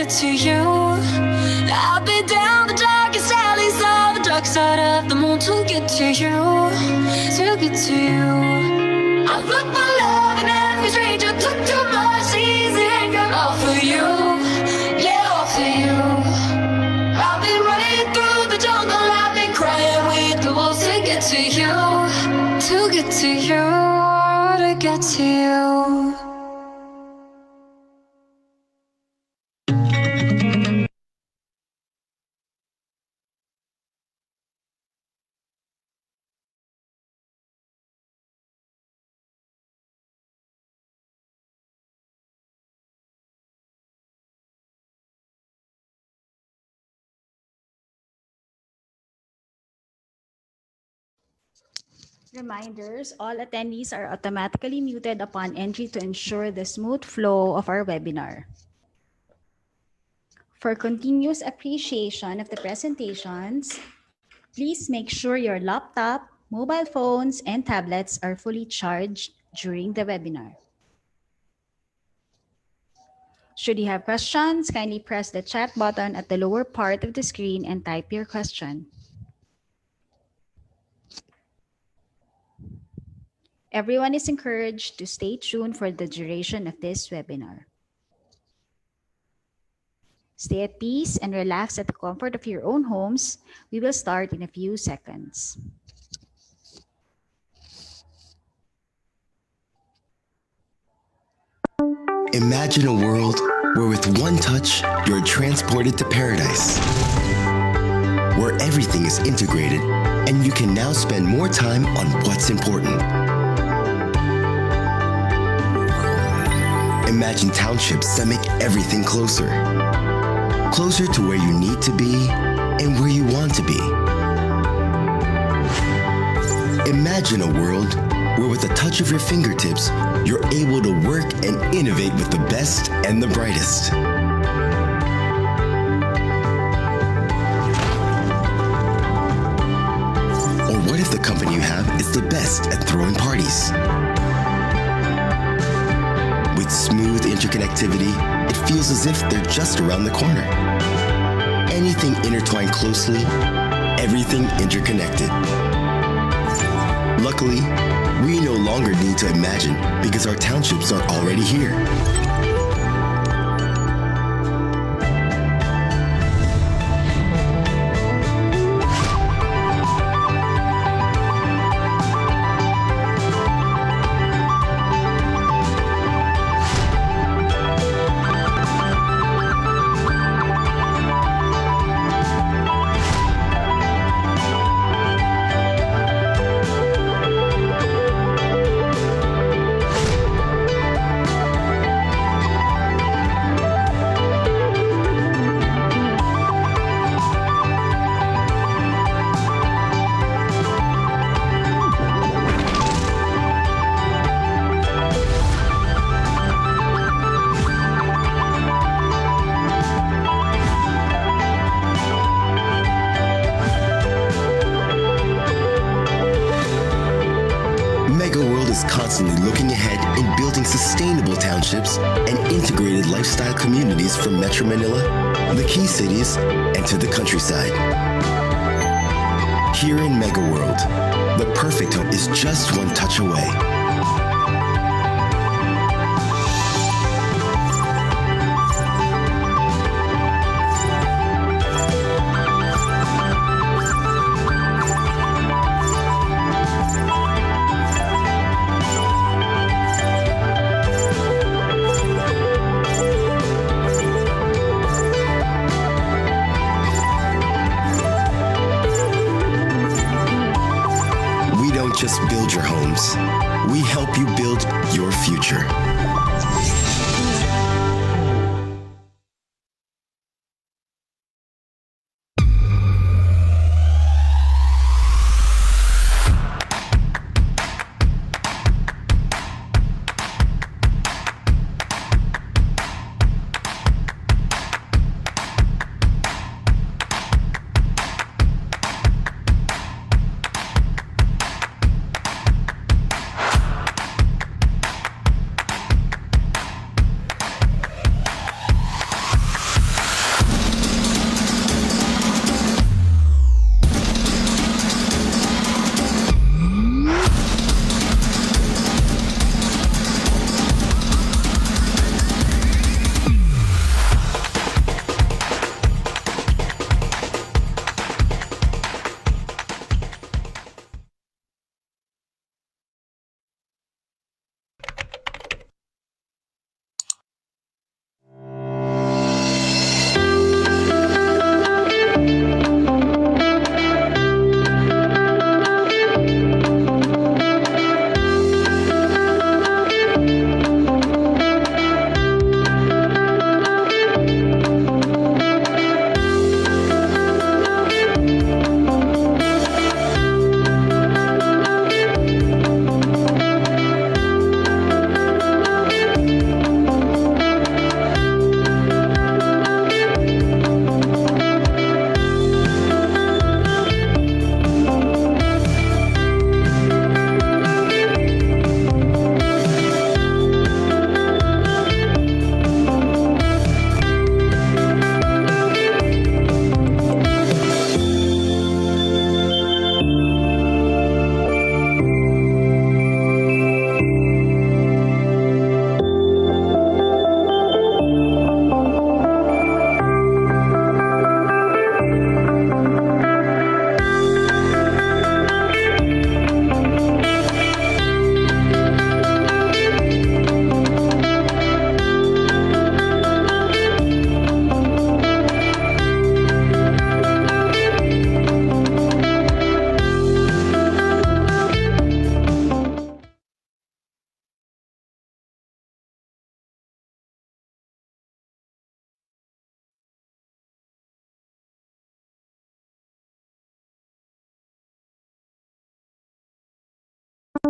get to you. I've been down the darkest alleys of the dark side of the moon to get to you, to get to you. I look for love in every stranger, took too much easy anger. All for you, yeah, all for you. I've been running through the jungle, I've been crying with the wolves to get to you, to get to you, to get to you. Reminders, all attendees are automatically muted upon entry to ensure the smooth flow of our webinar. For continuous appreciation of the presentations, please make sure your laptop, mobile phones, and tablets are fully charged during the webinar. Should you have questions, kindly press the chat button at the lower part of the screen and type your question. Everyone is encouraged to stay tuned for the duration of this webinar. Stay at peace and relax at the comfort of your own homes. We will start in a few seconds. Imagine a world where with one touch, you're transported to paradise, where everything is integrated and you can now spend more time on what's important. Imagine townships that make everything closer. Closer to where you need to be and where you want to be. Imagine a world where with a touch of your fingertips, you're able to work and innovate with the best and the brightest. Or what if the company you have is the best at throwing parties? With smooth interconnectivity, it feels as if they're just around the corner. Anything intertwined closely, everything interconnected. Luckily, we no longer need to imagine because our townships are already here. Megaworld is constantly looking ahead in building sustainable townships and integrated lifestyle communities from Metro Manila, the key cities, and to the countryside. Here in Megaworld, the perfect home is just one touch away. Just build your homes. We help you build your future.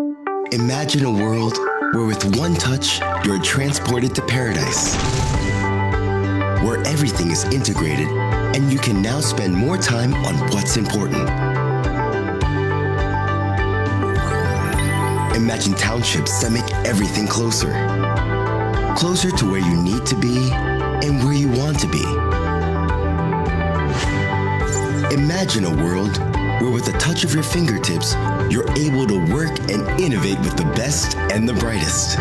Imagine a world where with one touch, you're transported to paradise. Where everything is integrated and you can now spend more time on what's important. Imagine townships that make everything closer. Closer to where you need to be and where you want to be. Imagine a world where with a touch of your fingertips, you're able to work and innovate with the best and the brightest.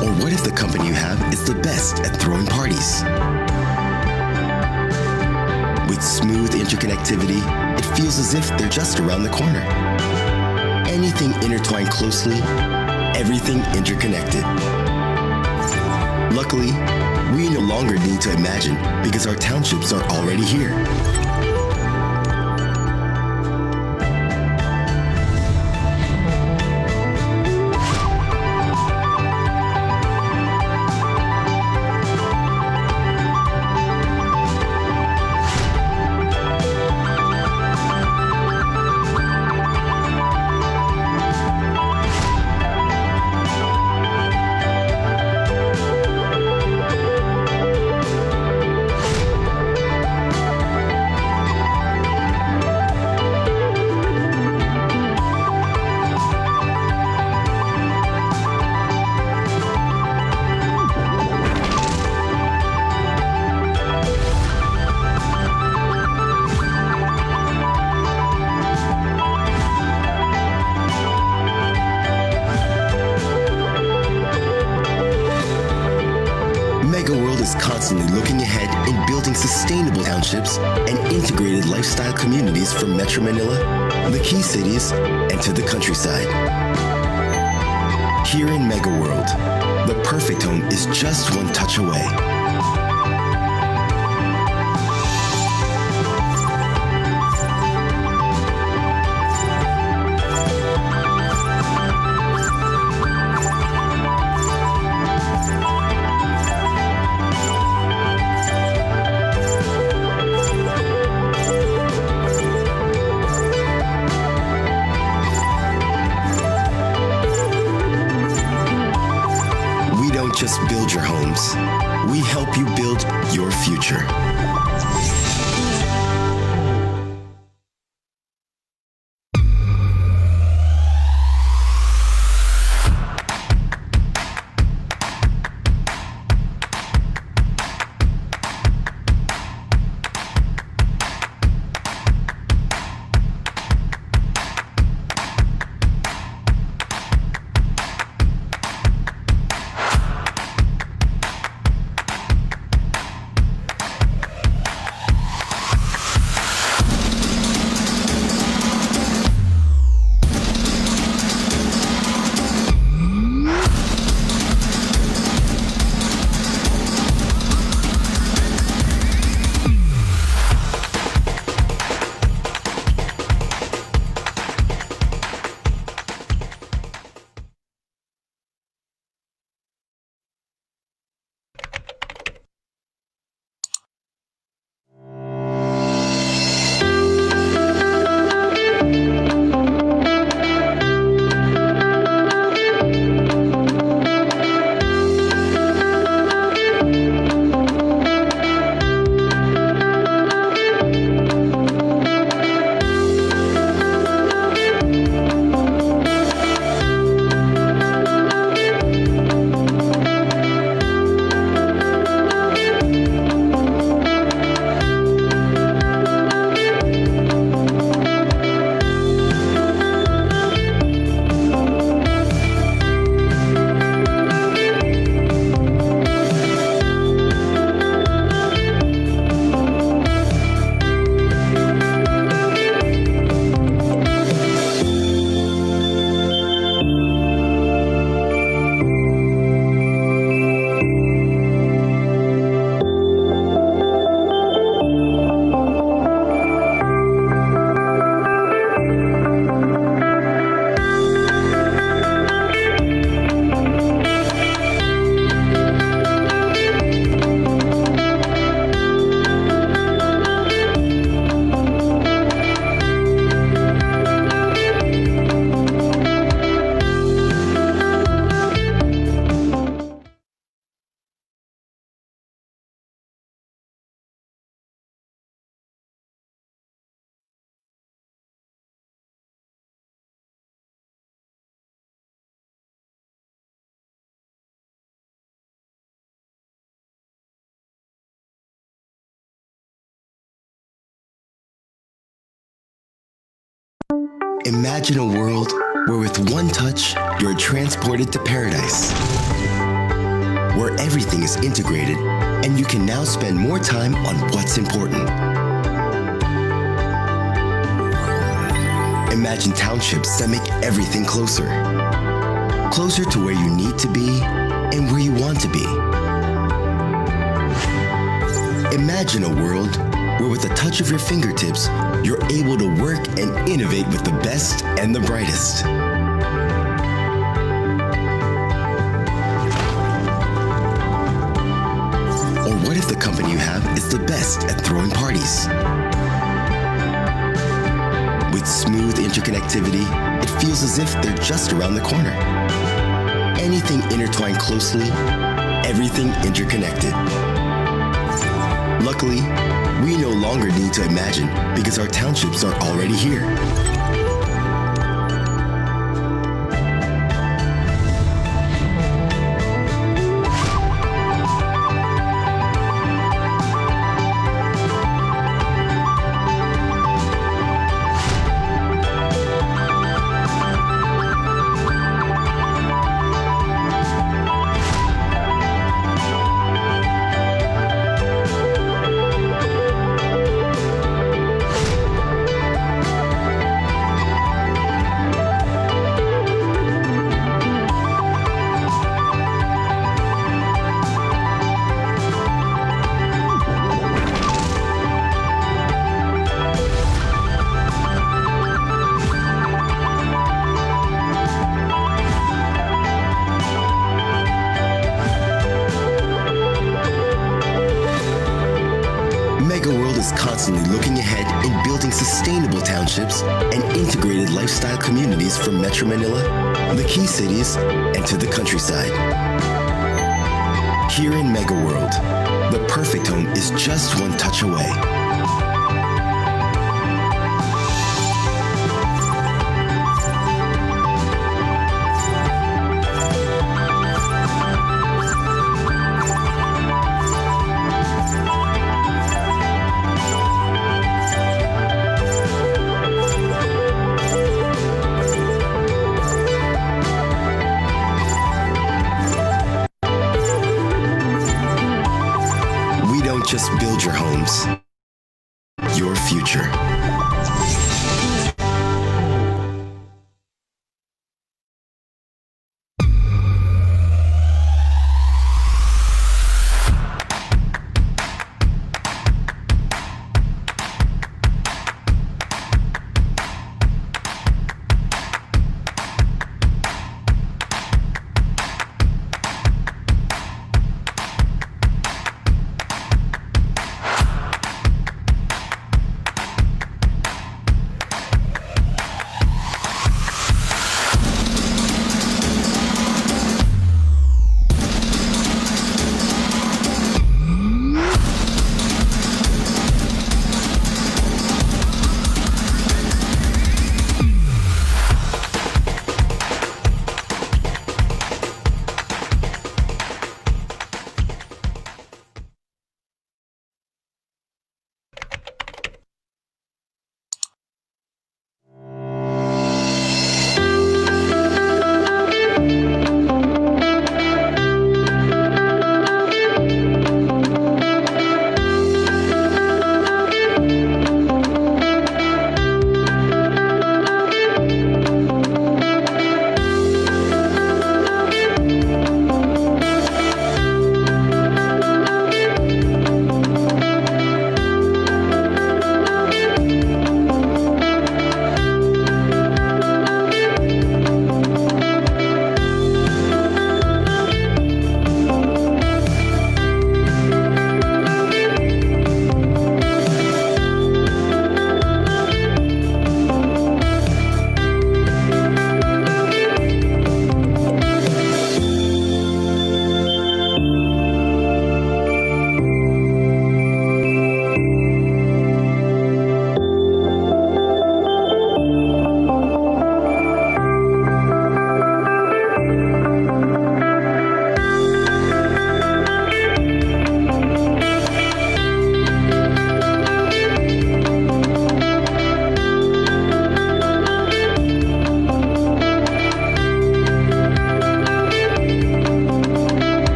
Or what if the company you have is the best at throwing parties? With smooth interconnectivity, it feels as if they're just around the corner. Anything intertwined closely, everything interconnected. Luckily, we no longer need to imagine because our townships are already here. Megaworld is constantly looking ahead in building sustainable townships and integrated lifestyle communities from Metro Manila, the key cities, and to the countryside. Here in Megaworld, the perfect home is just one touch away. Just build your homes. We help you build your future. Imagine a world where with one touch, you're transported to paradise. Where everything is integrated and you can now spend more time on what's important. Imagine townships that make everything closer. Closer to where you need to be and where you want to be. Imagine a world where with a touch of your fingertips, you're able to work and innovate with the best and the brightest. Or what if the company you have is the best at throwing parties? With smooth interconnectivity, it feels as if they're just around the corner. Anything intertwined closely, everything interconnected. Luckily, we no longer need to imagine because our townships are already here. Megaworld is constantly looking ahead in building sustainable townships and integrated lifestyle communities from Metro Manila, the key cities, and to the countryside. Here in Megaworld, the perfect home is just one touch away. Just build your homes, your future.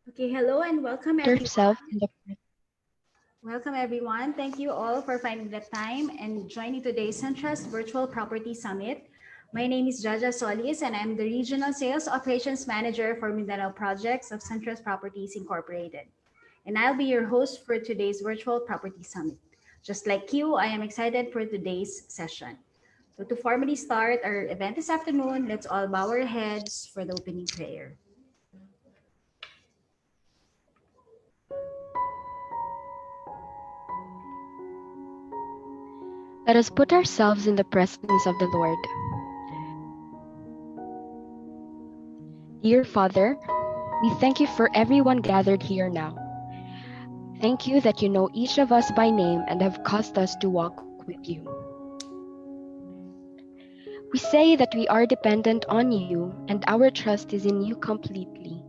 Okay, hello and welcome everyone. Yourself in the Welcome everyone. Thank you all for finding the time and joining today's Suntrust Virtual Property Summit. My name is Jaja Solis and I'm the Regional Sales Operations Manager for Mindanao Projects of Suntrust Properties Incorporated. And I'll be your host for today's Virtual Property Summit. Just like you, I am excited for today's session. So to formally start our event this afternoon, let's all bow our heads for the opening prayer. Let us put ourselves in the presence of the Lord. Dear Father, we thank you for everyone gathered here now. Thank you that you know each of us by name and have caused us to walk with you. We say that we are dependent on you and our trust is in you completely.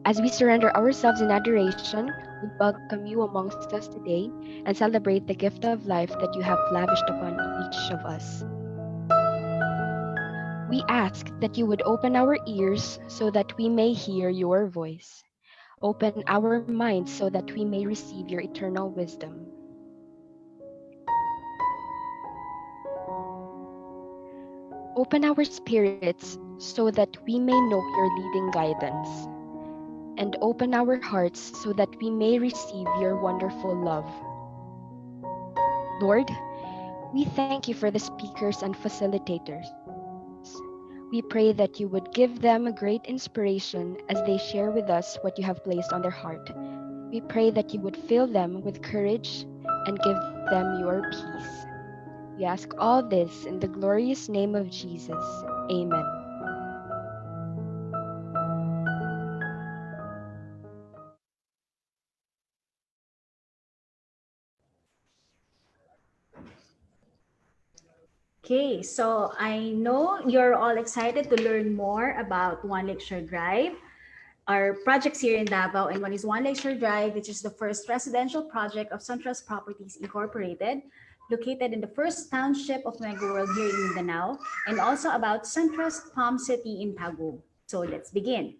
As we surrender ourselves in adoration, we welcome you amongst us today and celebrate the gift of life that you have lavished upon each of us. We ask that you would open our ears so that we may hear your voice. Open our minds so that we may receive your eternal wisdom. Open our spirits so that we may know your leading guidance. And open our hearts so that we may receive your wonderful love. Lord, we thank you for the speakers and facilitators. We pray that you would give them great inspiration as they share with us what you have placed on their heart. We pray that you would fill them with courage and give them your peace. We ask all this in the glorious name of Jesus. Amen. Okay, so I know you're all excited to learn more about One Lakeshore Drive, our projects here in Davao. And what is One Lakeshore Drive, which is the first residential project of Suntrust Properties Incorporated, located in the first township of Megaworld here in Mindanao, and also about Suntrust Palm City in Taguig. So let's begin.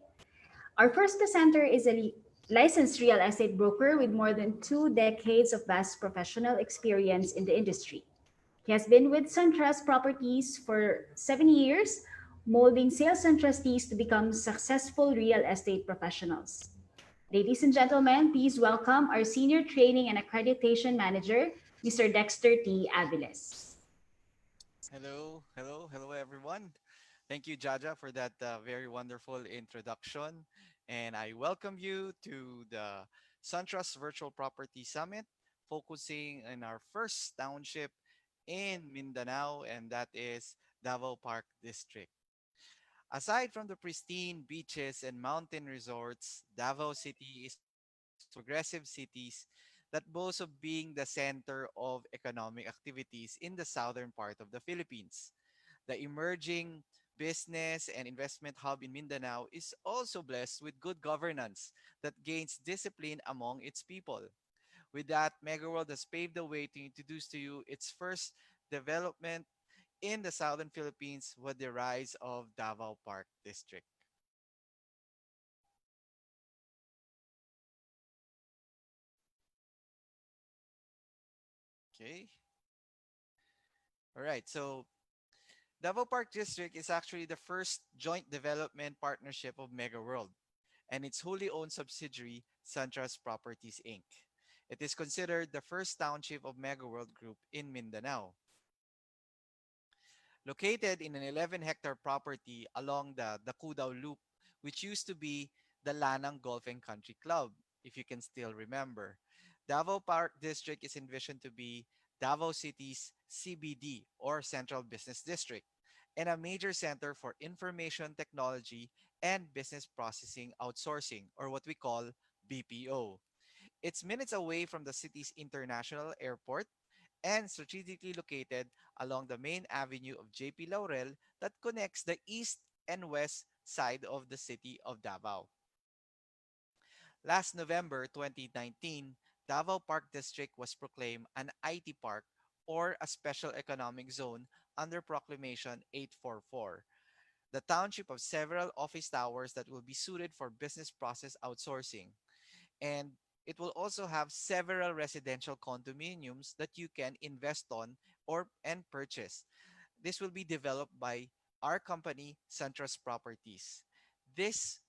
Our first presenter is a licensed real estate broker with more than 2 decades of vast professional experience in the industry. He has been with Suntrust Properties for 7 years, molding sales and trustees to become successful real estate professionals. Ladies and gentlemen, please welcome our Senior Training and Accreditation Manager, Mr. Dexter T. Aviles. Hello, everyone. Thank you, Jaja, for that very wonderful introduction. And I welcome you to the SunTrust Virtual Property Summit, focusing on our first township in Mindanao, and that is Davao Park District. Aside from the pristine beaches and mountain resorts, Davao City is one of those progressive cities that boasts of being the center of economic activities in the southern part of the Philippines. The emerging business and investment hub in Mindanao is also blessed with good governance that gains discipline among its people. With that, Megaworld has paved the way to introduce to you its first development in the southern Philippines with the rise of Davao Park District. Okay. All right. So Davao Park District is actually the first joint development partnership of Megaworld and its wholly owned subsidiary, Suntrust Properties Inc. It is considered the first township of Megaworld Group in Mindanao. Located in an 11-hectare property along the Dakudao Loop, which used to be the Lanang Golf and Country Club, if you can still remember. Davao Park District is envisioned to be Davao City's CBD or Central Business District and a major center for information technology and business processing outsourcing, or what we call BPO. It's minutes away from the city's international airport and strategically located along the main avenue of JP Laurel that connects the east and west side of the city of Davao. Last November 2019, Davao Park District was proclaimed an IT park or a special economic zone under Proclamation 844. The township of several office towers that will be suited for business process outsourcing. And it will also have several residential condominiums that you can invest on or and purchase. This will be developed by our company, Suntrust Properties. This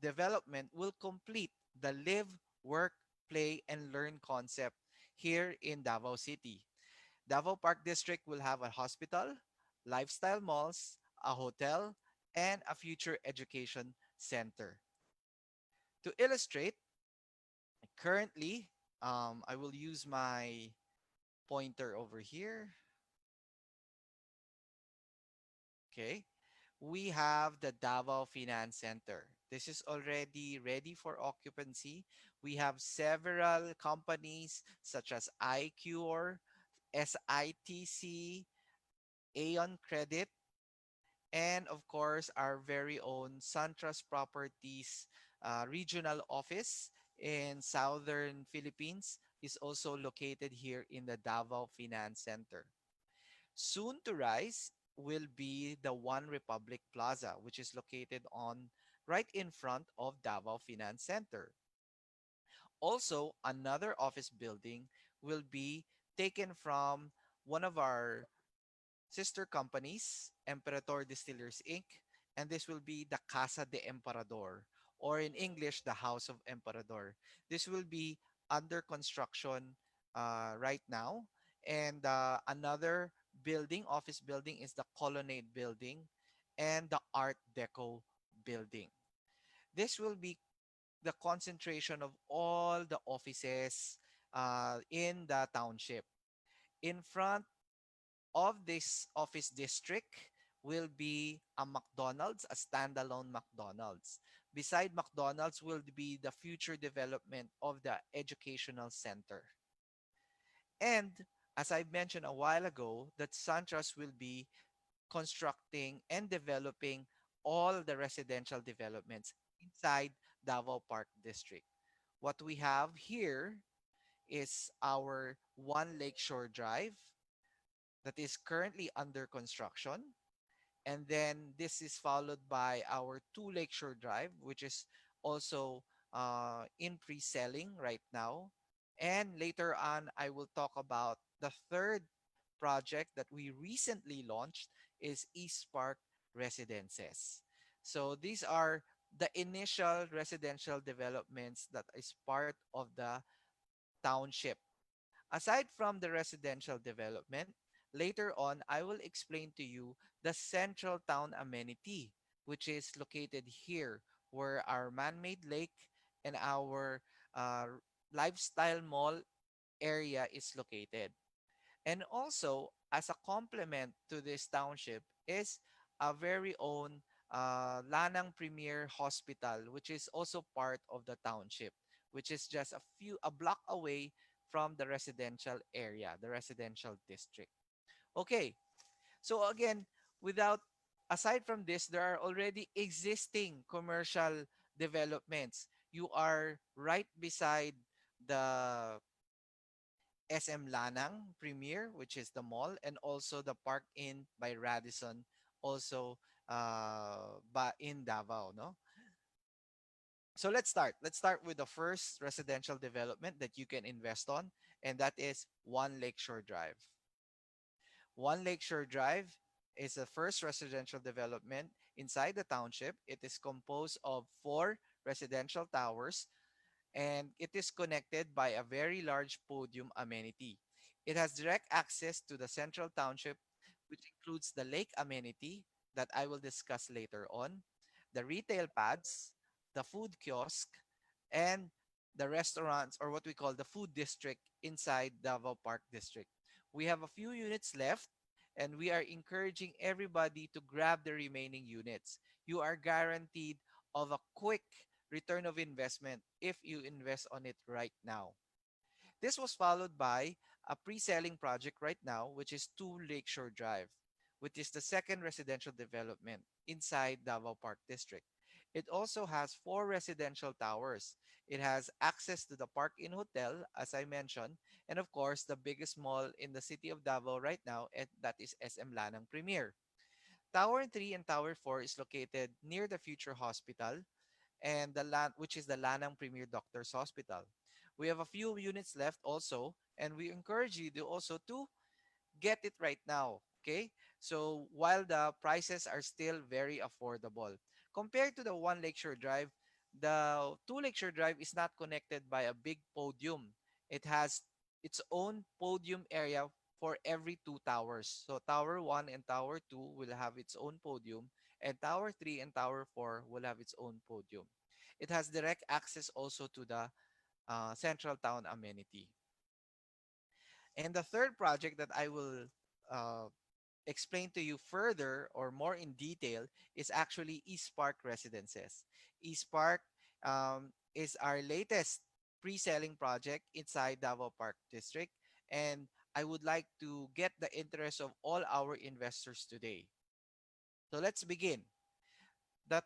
development will complete the live, work, play, and learn concept here in Davao City. Davao Park District will have a hospital, lifestyle malls, a hotel, and a future education center. To illustrate, currently, I will use my pointer over here. Okay. We have the Davao Finance Center. This is already ready for occupancy. We have several companies such as iCure, SITC, Aeon Credit, and of course, our very own Suntrust Properties regional office in southern Philippines is also located here in the Davao Finance Center. Soon to rise will be the One Republic Plaza, which is located on right in front of Davao Finance Center. Also, another office building will be taken from one of our sister companies, Emperador Distillers Inc., and this will be the Casa de Emperador, or in English, the House of Emperador. This will be under construction right now. And another building, office building, is the Colonnade Building and the Art Deco Building. This will be the concentration of all the offices in the township. In front of this office district will be a McDonald's, a standalone McDonald's. Beside McDonald's will be the future development of the educational center. And as I mentioned a while ago, that Suntrust will be constructing and developing all the residential developments inside Davao Park District. What we have here is our One Lakeshore Drive that is currently under construction. And then this is followed by our Two Lakeshore Drive, which is also in pre-selling right now. And later on, I will talk about the third project that we recently launched is East Park Residences. So these are the initial residential developments that is part of the township. Aside from the residential development, later on I will explain to you the central town amenity, which is located here, where our man-made lake and our uh, lifestyle mall area is located. And also, as a complement to this township, is a very own Lanang Premier Hospital, which is also part of the township, which is just a block away from the residential area, the residential district. Okay, so again, without aside from this, there are already existing commercial developments. You are right beside the SM Lanang Premier, which is the mall, and also the Park Inn by Radisson, also in Davao, no? So let's start. Let's start with the first residential development that you can invest on, and that is One Lakeshore Drive. One Lakeshore Drive is the first residential development inside the township. It is composed of four residential towers and it is connected by a very large podium amenity. It has direct access to the central township, which includes the lake amenity that I will discuss later on, the retail pads, the food kiosk, and the restaurants, or what we call the food district inside Davao Park District. We have a few units left, and we are encouraging everybody to grab the remaining units. You are guaranteed of a quick return of investment if you invest on it right now. This was followed by a pre-selling project right now, which is 2 Lakeshore Drive, which is the second residential development inside Davao Park District. It also has four residential towers. It has access to the Park Inn Hotel, as I mentioned, and of course, the biggest mall in the city of Davao right now, and that is SM Lanang Premier. Tower 3 and Tower 4 is located near the future hospital and the land, which is the Lanang Premier Doctors Hospital. We have a few units left also, and we encourage you to also to get it right now. Okay. So while the prices are still very affordable compared to the one Lakeshore Drive, the two Lakeshore Drive is not connected by a big podium. It has its own podium area for every two towers. So Tower 1 and Tower 2 will have its own podium, and Tower 3 and Tower 4 will have its own podium. It has direct access also to the central town amenity. And the third project that I will uh, explain to you further or more in detail is actually East Park Residences. East Park is our latest pre-selling project inside Davao Park District, and I would like to get the interest of all our investors today. So let's begin. The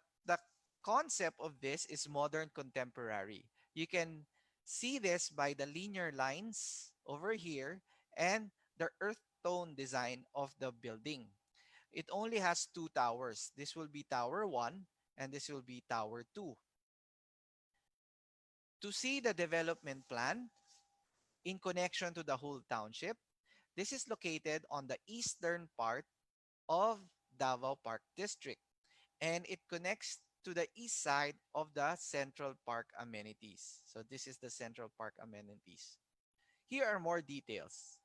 concept of this is modern contemporary. You can see this by the linear lines over here and the earth tone design of the building. It only has two towers. This will be Tower 1 and this will be Tower 2. To see the development plan in connection to the whole township, this is located on the eastern part of Davao Park District, and it connects to the east side of the Central Park amenities. So this is the Central Park amenities. Here are more details.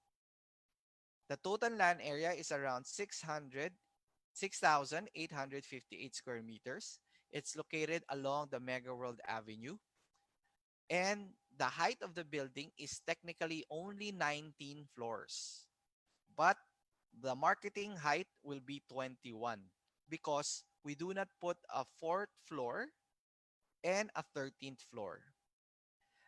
The total land area is around 6,858 square meters. It's located along the Megaworld Avenue. And the height of the building is technically only 19 floors. But the marketing height will be 21 because we do not put a fourth floor and a 13th floor.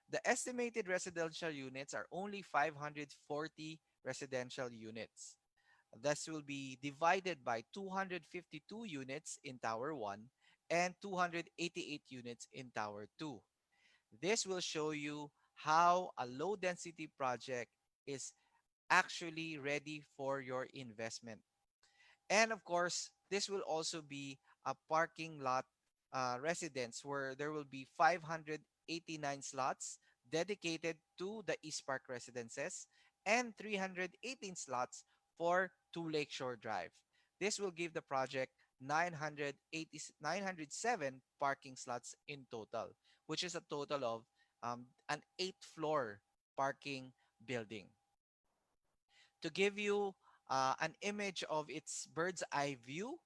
The estimated residential units are only 540 residential units. This will be divided by 252 units in Tower 1 and 288 units in Tower 2. This will show you how a low density project is actually ready for your investment. And of course, this will also be a parking lot residence where there will be 589 slots dedicated to the East Park residences and 318 slots for two Lakeshore Drive. This will give the project 907 parking slots in total, which is a total of an eighth floor parking building. To give you an image of its bird's eye view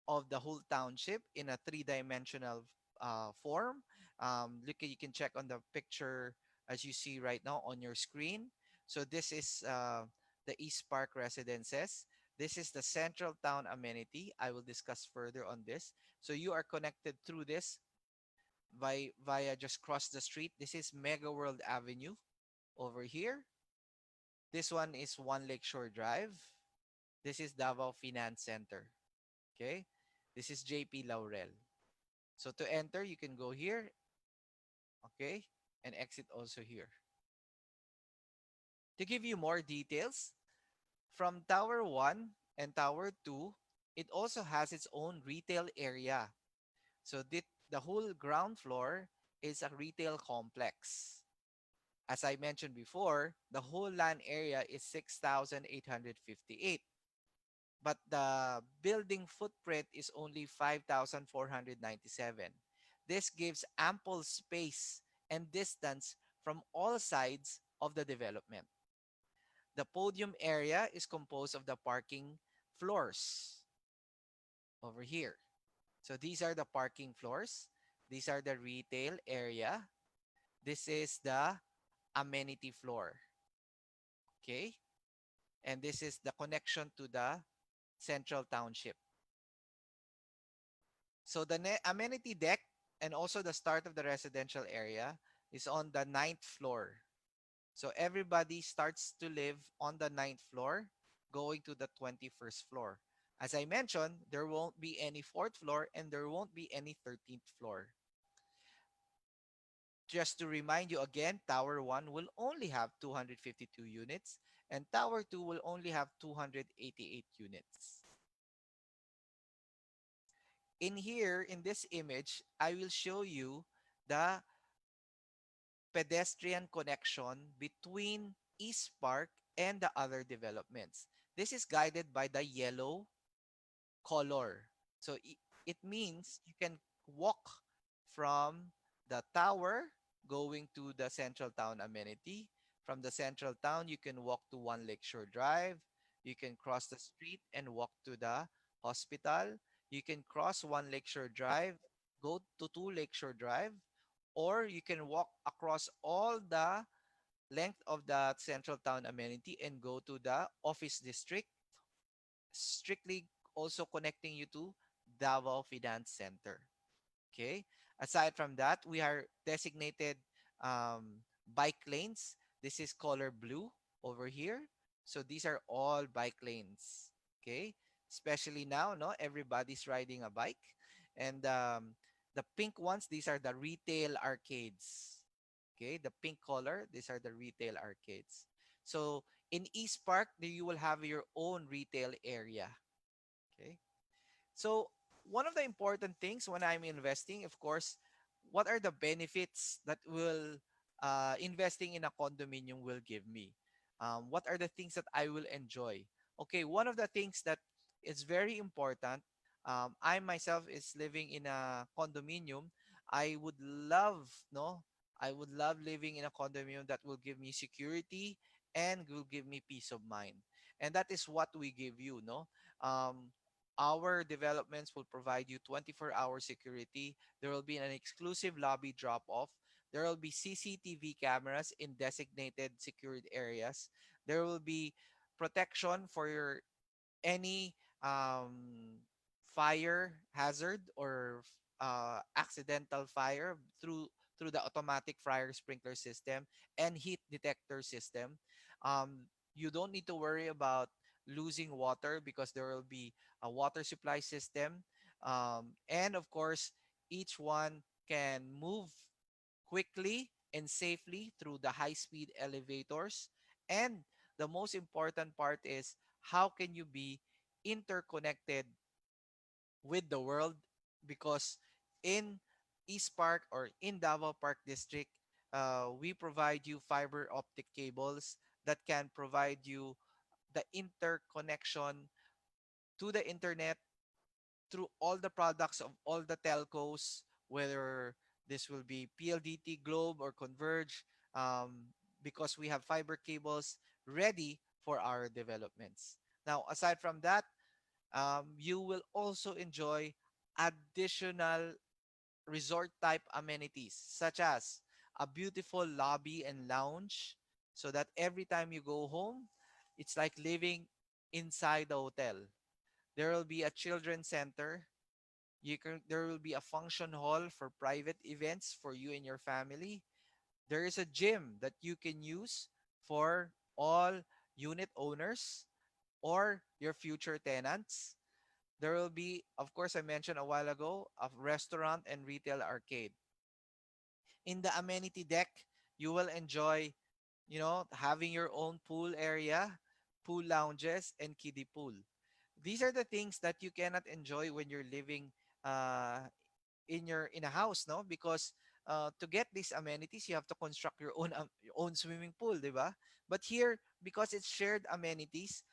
of the whole township in a three-dimensional form. You can check on the picture as you see right now on your screen. So this is the East Park Residences. This is the central town amenity. I will discuss further on this. So you are connected through this via just cross the street. This is Megaworld Avenue over here. This one is One Lakeshore Drive. This is Davao Finance Center. Okay. This is JP Laurel. So to enter, you can go here. Okay. And exit also here. To give you more details, from Tower 1 and Tower 2, it also has its own retail area. So the whole ground floor is a retail complex. As I mentioned before, the whole land area is 6,858. But the building footprint is only 5,497. This gives ample space and distance from all sides of the development. The podium area is composed of the parking floors over here. So these are the parking floors. These are the retail area. This is the amenity floor. Okay? And this is the connection to the central township. So the amenity deck and also the start of the residential area is on the ninth floor. So everybody starts to live on the ninth floor, going to the 21st floor. As I mentioned, there won't be any fourth floor and there won't be any 13th floor. Just to remind you again, Tower 1 will only have 252 units and Tower 2 will only have 288 units. In here, in this image, I will show you the pedestrian connection between East Park and the other developments. This is guided by the yellow color. So it means you can walk from the tower going to the central town amenity. From the central town, you can walk to One Lakeshore Drive. You can cross the street and walk to the hospital. You can cross One Lakeshore Drive, go to Two Lakeshore Drive, or you can walk across all the length of the central town amenity and go to the office district, strictly also connecting you to Davao Finance Center. Okay. Aside from that, we are designated bike lanes. This is color blue over here. So these are all bike lanes. Okay. Especially now, no, everybody's riding a bike. And the pink ones, these are the retail arcades. Okay. The pink color, these are the retail arcades. So in East Park, you will have your own retail area. Okay. So one of the important things when I'm investing, of course, what are the benefits that will investing in a condominium will give me? What are the things that I will enjoy? Okay, one of the things that is very important. I myself is living in a condominium. I would love, no, I would love living in a condominium that will give me security and will give me peace of mind. And that is what we give you, no. Um, our developments will provide you 24-hour security. There will be an exclusive lobby drop off. There will be CCTV cameras in designated secured areas. There will be protection for your any fire hazard or accidental fire through the automatic fire sprinkler system and heat detector system. You don't need to worry about losing water because there will be a water supply system. And of course, each one can move quickly and safely through the high speed elevators. And the most important part is how can you be interconnected with the world, because in East Park or in Davao Park District, we provide you fiber optic cables that can provide you the interconnection to the internet through all the products of all the telcos, whether this will be PLDT, Globe, or Converge, because we have fiber cables ready for our developments. Now, aside from that, you will also enjoy additional resort type amenities such as a beautiful lobby and lounge, so that every time you go home, it's like living inside the hotel. There will be a children's center. There will be a function hall for private events for you and your family. There is a gym that you can use for all unit owners or your future tenants. There will be, of course, I mentioned a while ago, a restaurant and retail arcade. In the amenity deck, you will enjoy, having your own pool area, pool lounges, and kiddie pool. These are the things that you cannot enjoy when you're living uh, in a house, no? Because to get these amenities, you have to construct your own swimming pool, di ba? But here, because it's shared amenities,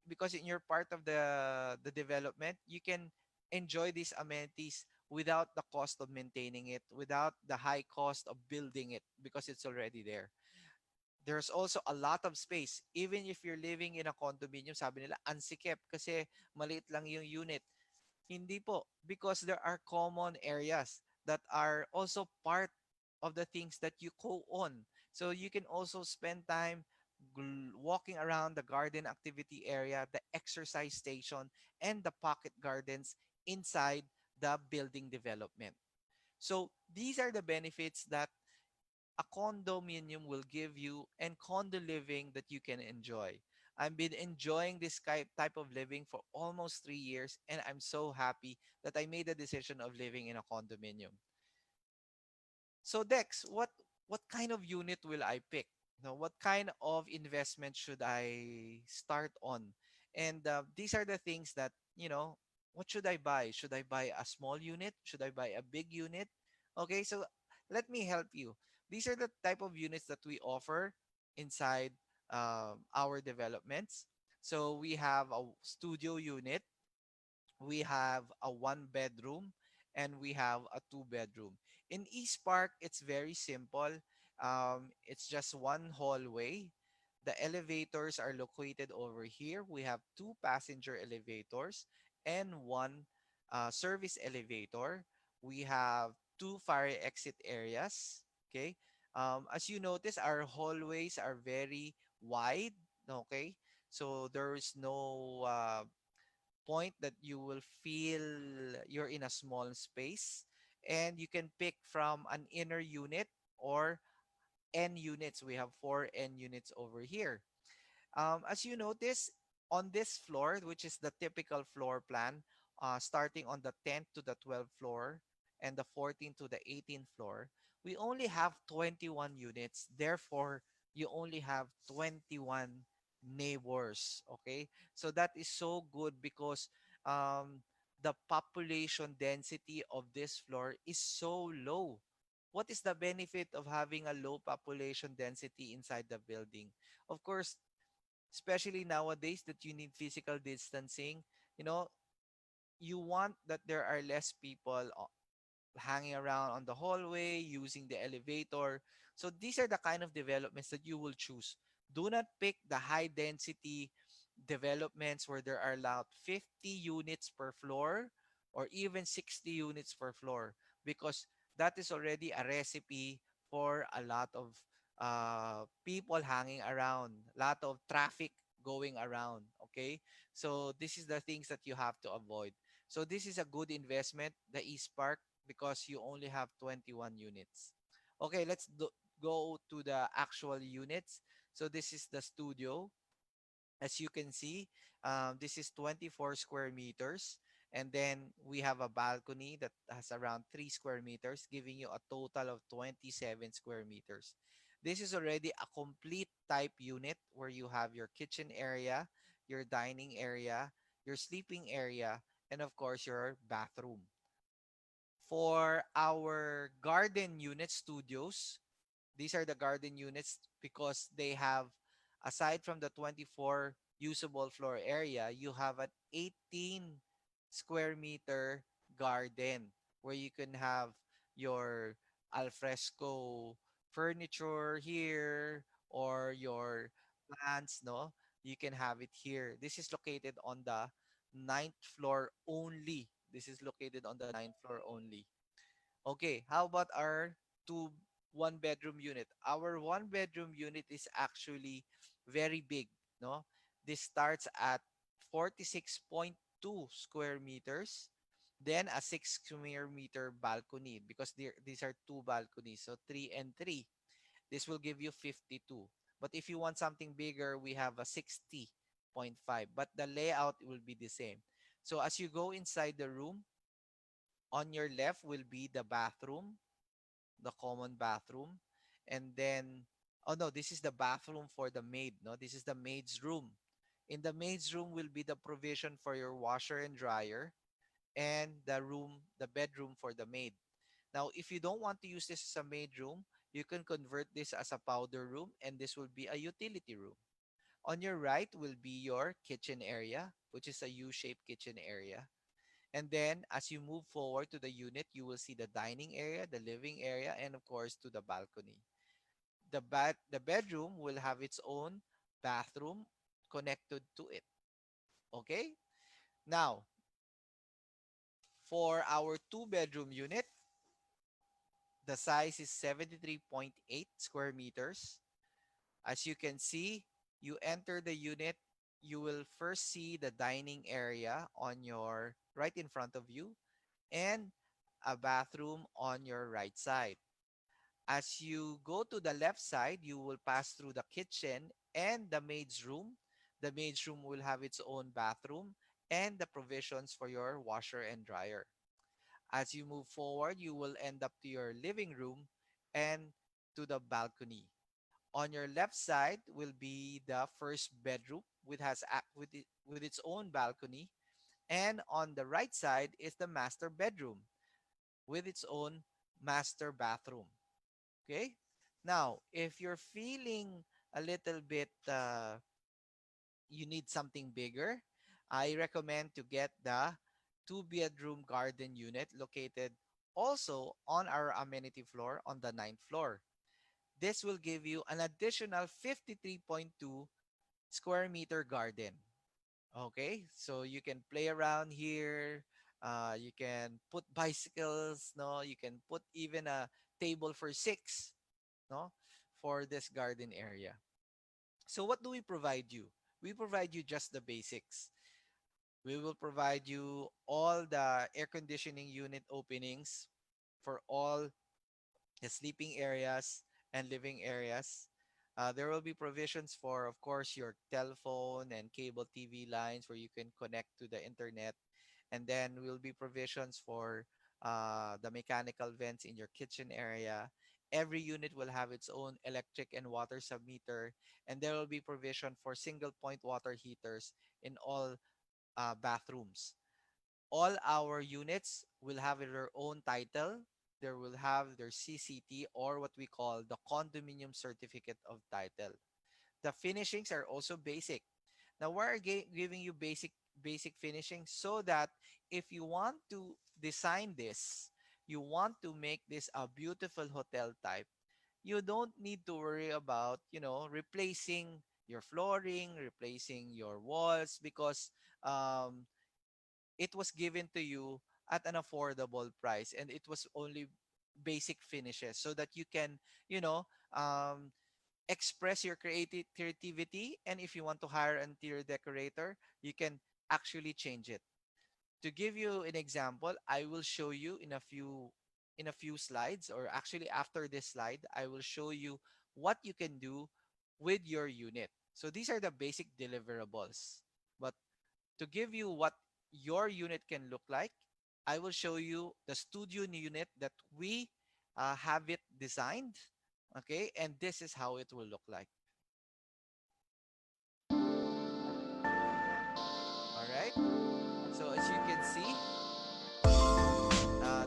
because in your part of the development, you can enjoy these amenities without the cost of maintaining it, without the high cost of building it, because it's already there. There's also a lot of space. Even if you're living in a condominium, sabi nila, ansikip kasi maliit lang yung unit. Hindi po, because there are common areas that are also part of the things that you co-own. So you can also spend time walking around the garden activity area, the exercise station, and the pocket gardens inside the building development. So these are the benefits that a condominium will give you and condo living that you can enjoy. I've been enjoying this type of living for almost 3 years, and I'm so happy that I made the decision of living in a condominium. So Dex, what kind of unit will I pick? No, what kind of investment should I start on? And these are the things that what should I buy? Should I buy a small unit? Should I buy a big unit? Okay, so let me help you. These are the type of units that we offer inside our developments. So we have a studio unit, we have a one bedroom, and we have a two bedroom. In East Park, it's very simple. It's just one hallway. The elevators are located over here. We have two passenger elevators and one service elevator. We have two fire exit areas. Okay. As you notice, our hallways are very wide. Okay. So there is no point that you will feel you're in a small space, and you can pick from an inner unit or n units. We have four n units over here. As you notice, on this floor, which is the typical floor plan, starting on the 10th to the 12th floor and the 14th to the 18th floor, we only have 21 units. Therefore, you only have 21 neighbors. Okay, so that is so good because um, the population density of this floor is so low. What is the benefit of having a low population density inside the building? Of course, especially nowadays that you need physical distancing, you know, you want that there are less people hanging around on the hallway, using the elevator. So these are the kind of developments that you will choose. Do not pick the high density developments where there are allowed 50 units per floor or even 60 units per floor, because that is already a recipe for a lot of people hanging around, a lot of traffic going around. Okay, so this is the things that you have to avoid. So this is a good investment, the East Park, because you only have 21 units. Okay, go to the actual units. So this is the studio. As you can see, this is 24 square meters. And then we have a balcony that has around 3 square meters, giving you a total of 27 square meters. This is already a complete type unit where you have your kitchen area, your dining area, your sleeping area, and of course, your bathroom. For our garden unit studios, these are the garden units because they have, aside from the 24 usable floor area, you have an 18 square meter garden where you can have your alfresco furniture here or your plants, no? You can have it here. This is located on the ninth floor only. This is located on the ninth floor only. Okay, how about our two one bedroom unit? Our one bedroom unit is actually very big, no? This starts at 46.2 square meters, then a 6 square meter balcony because these are two balconies, so 3 and 3. This will give you 52. But if you want something bigger, we have a 60.5, but the layout will be the same. So as you go inside the room, on your left will be the bathroom, the common bathroom. And then, oh no, this is the bathroom for the maid. No, this is the maid's room. In the maid's room will be the provision for your washer and dryer, and the bedroom for the maid. Now, if you don't want to use this as a maid room, you can convert this as a powder room, and this will be a utility room. On your right will be your kitchen area, which is a U-shaped kitchen area. And then as you move forward to the unit, you will see the dining area, the living area, and of course to the balcony. The bedroom will have its own bathroom connected to it. Okay? Now, for our two bedroom unit, the size is 73.8 square meters. As you can see, you enter the unit, you will first see the dining area on your right in front of you and a bathroom on your right side. As you go to the left side, you will pass through the kitchen and the maid's room. The maid's room will have its own bathroom and the provisions for your washer and dryer. As you move forward, you will end up to your living room and to the balcony. On your left side will be the first bedroom, which has with its own balcony. And on the right side is the master bedroom with its own master bathroom. Okay. Now, if you're feeling a little bit, you need something bigger, I recommend to get the two-bedroom garden unit located also on our amenity floor on the ninth floor. This will give you an additional 53.2 square meter garden. Okay, so you can play around here. You can put bicycles, no? You can put even a table for six, no? For this garden area. So what do we provide you? We provide you just the basics. We will provide you all the air conditioning unit openings for all the sleeping areas and living areas. There will be provisions for, of course, your telephone and cable TV lines where you can connect to the internet. And then will be provisions for the mechanical vents in your kitchen area. Every unit will have its own electric and water submeter, and there will be provision for single point water heaters in all bathrooms. All our units will have their own title. They will have their CCT, or what we call the condominium certificate of title. The finishings are also basic. Now we're giving you basic finishing so that if you want to design this, you want to make this a beautiful hotel type, you don't need to worry about, replacing your flooring, replacing your walls, because um, it was given to you at an affordable price, and it was only basic finishes so that you can, you know, um, express your creativity. And if you want to hire an interior decorator, you can actually change it. To give you an example, I will show you in a few slides, or actually after this slide, I will show you what you can do with your unit. So these are the basic deliverables. But to give you what your unit can look like, I will show you the studio unit that we have it designed. Okay, and this is how it will look like. All right. So as you can see,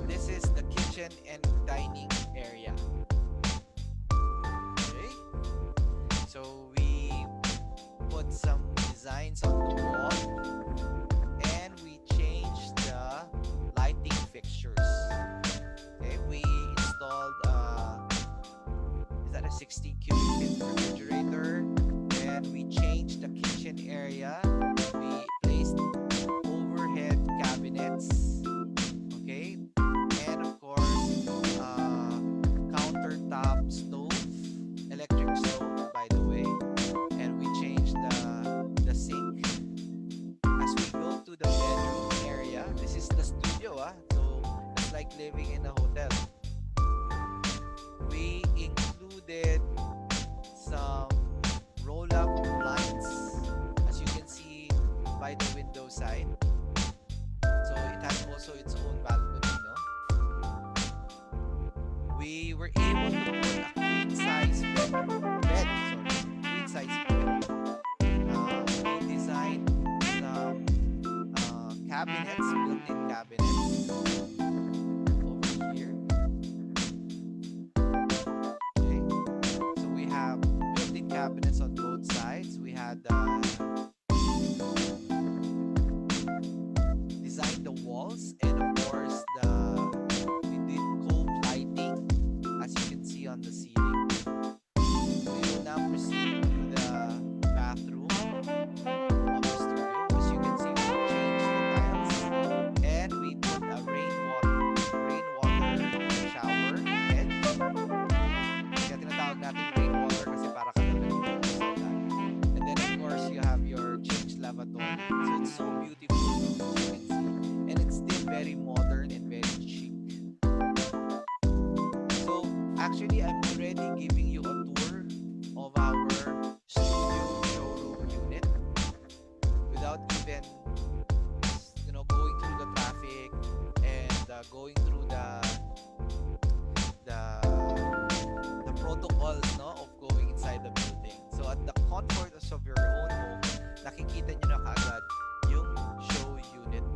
this is the kitchen and dining area. Okay. So we put some designs on the wall, and we changed the lighting fixtures. Okay, we installed is that a 16 cubic feet refrigerator? And we changed the kitchen area. We placed overhead cabinets. Okay, and of course, countertop stove, electric stove, by the way. And we changed the sink. As we go to the bedroom area, this is the studio, so it's like living in a hotel. We included some roll-up blinds, as you can see by the window side. So it has also its own balcony, no? We were able to put a queen size queen size bed. We designed some cabinets, built-in cabinets over here. Okay, so we have built-in cabinets on both sides. We had designed the walls, and of course we did cove lighting, as you can see on the ceiling. We will now proceed to the bathroom of the studio. As you can see, we changed the tiles, and we put a rainwater shower head. Kaya tinatawag natin rainwater kasi para katabi ng ulan. And then of course you have your change lavatory. So it's so beautiful, as you can see. And it's still very modern and very chic. So actually, I'm already giving you a tour of our studio showroom unit without even, going through the traffic and going through the protocols, no, of going inside the building. So at the comfort of your own home, nakikita nyo na kaagad yung show unit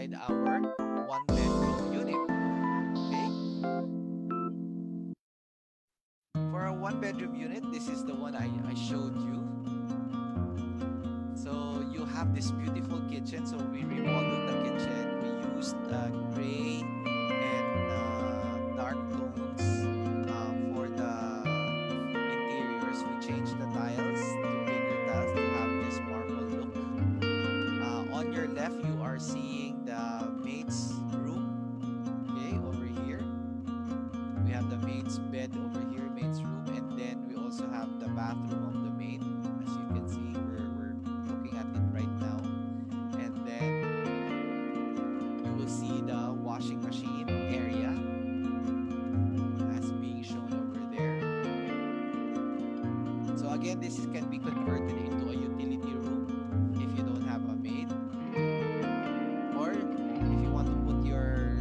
inside our one bedroom unit. Okay. For a one bedroom unit, this is the one I showed you. So you have this beautiful kitchen. So we remodeled the kitchen. We used gray and dark tones for the interiors. We changed the tiles to bigger tiles to have this marble look. On your left, you are seeing the maid's room. Okay, over here. We have the maid's bed over here, maid's room, and then we also have the bathroom of the maid. As you can see, we're looking at it right now. And then you will see the washing machine area as being shown over there. So again, can be converted into a utility room if you don't have a maid. Or if you want to put your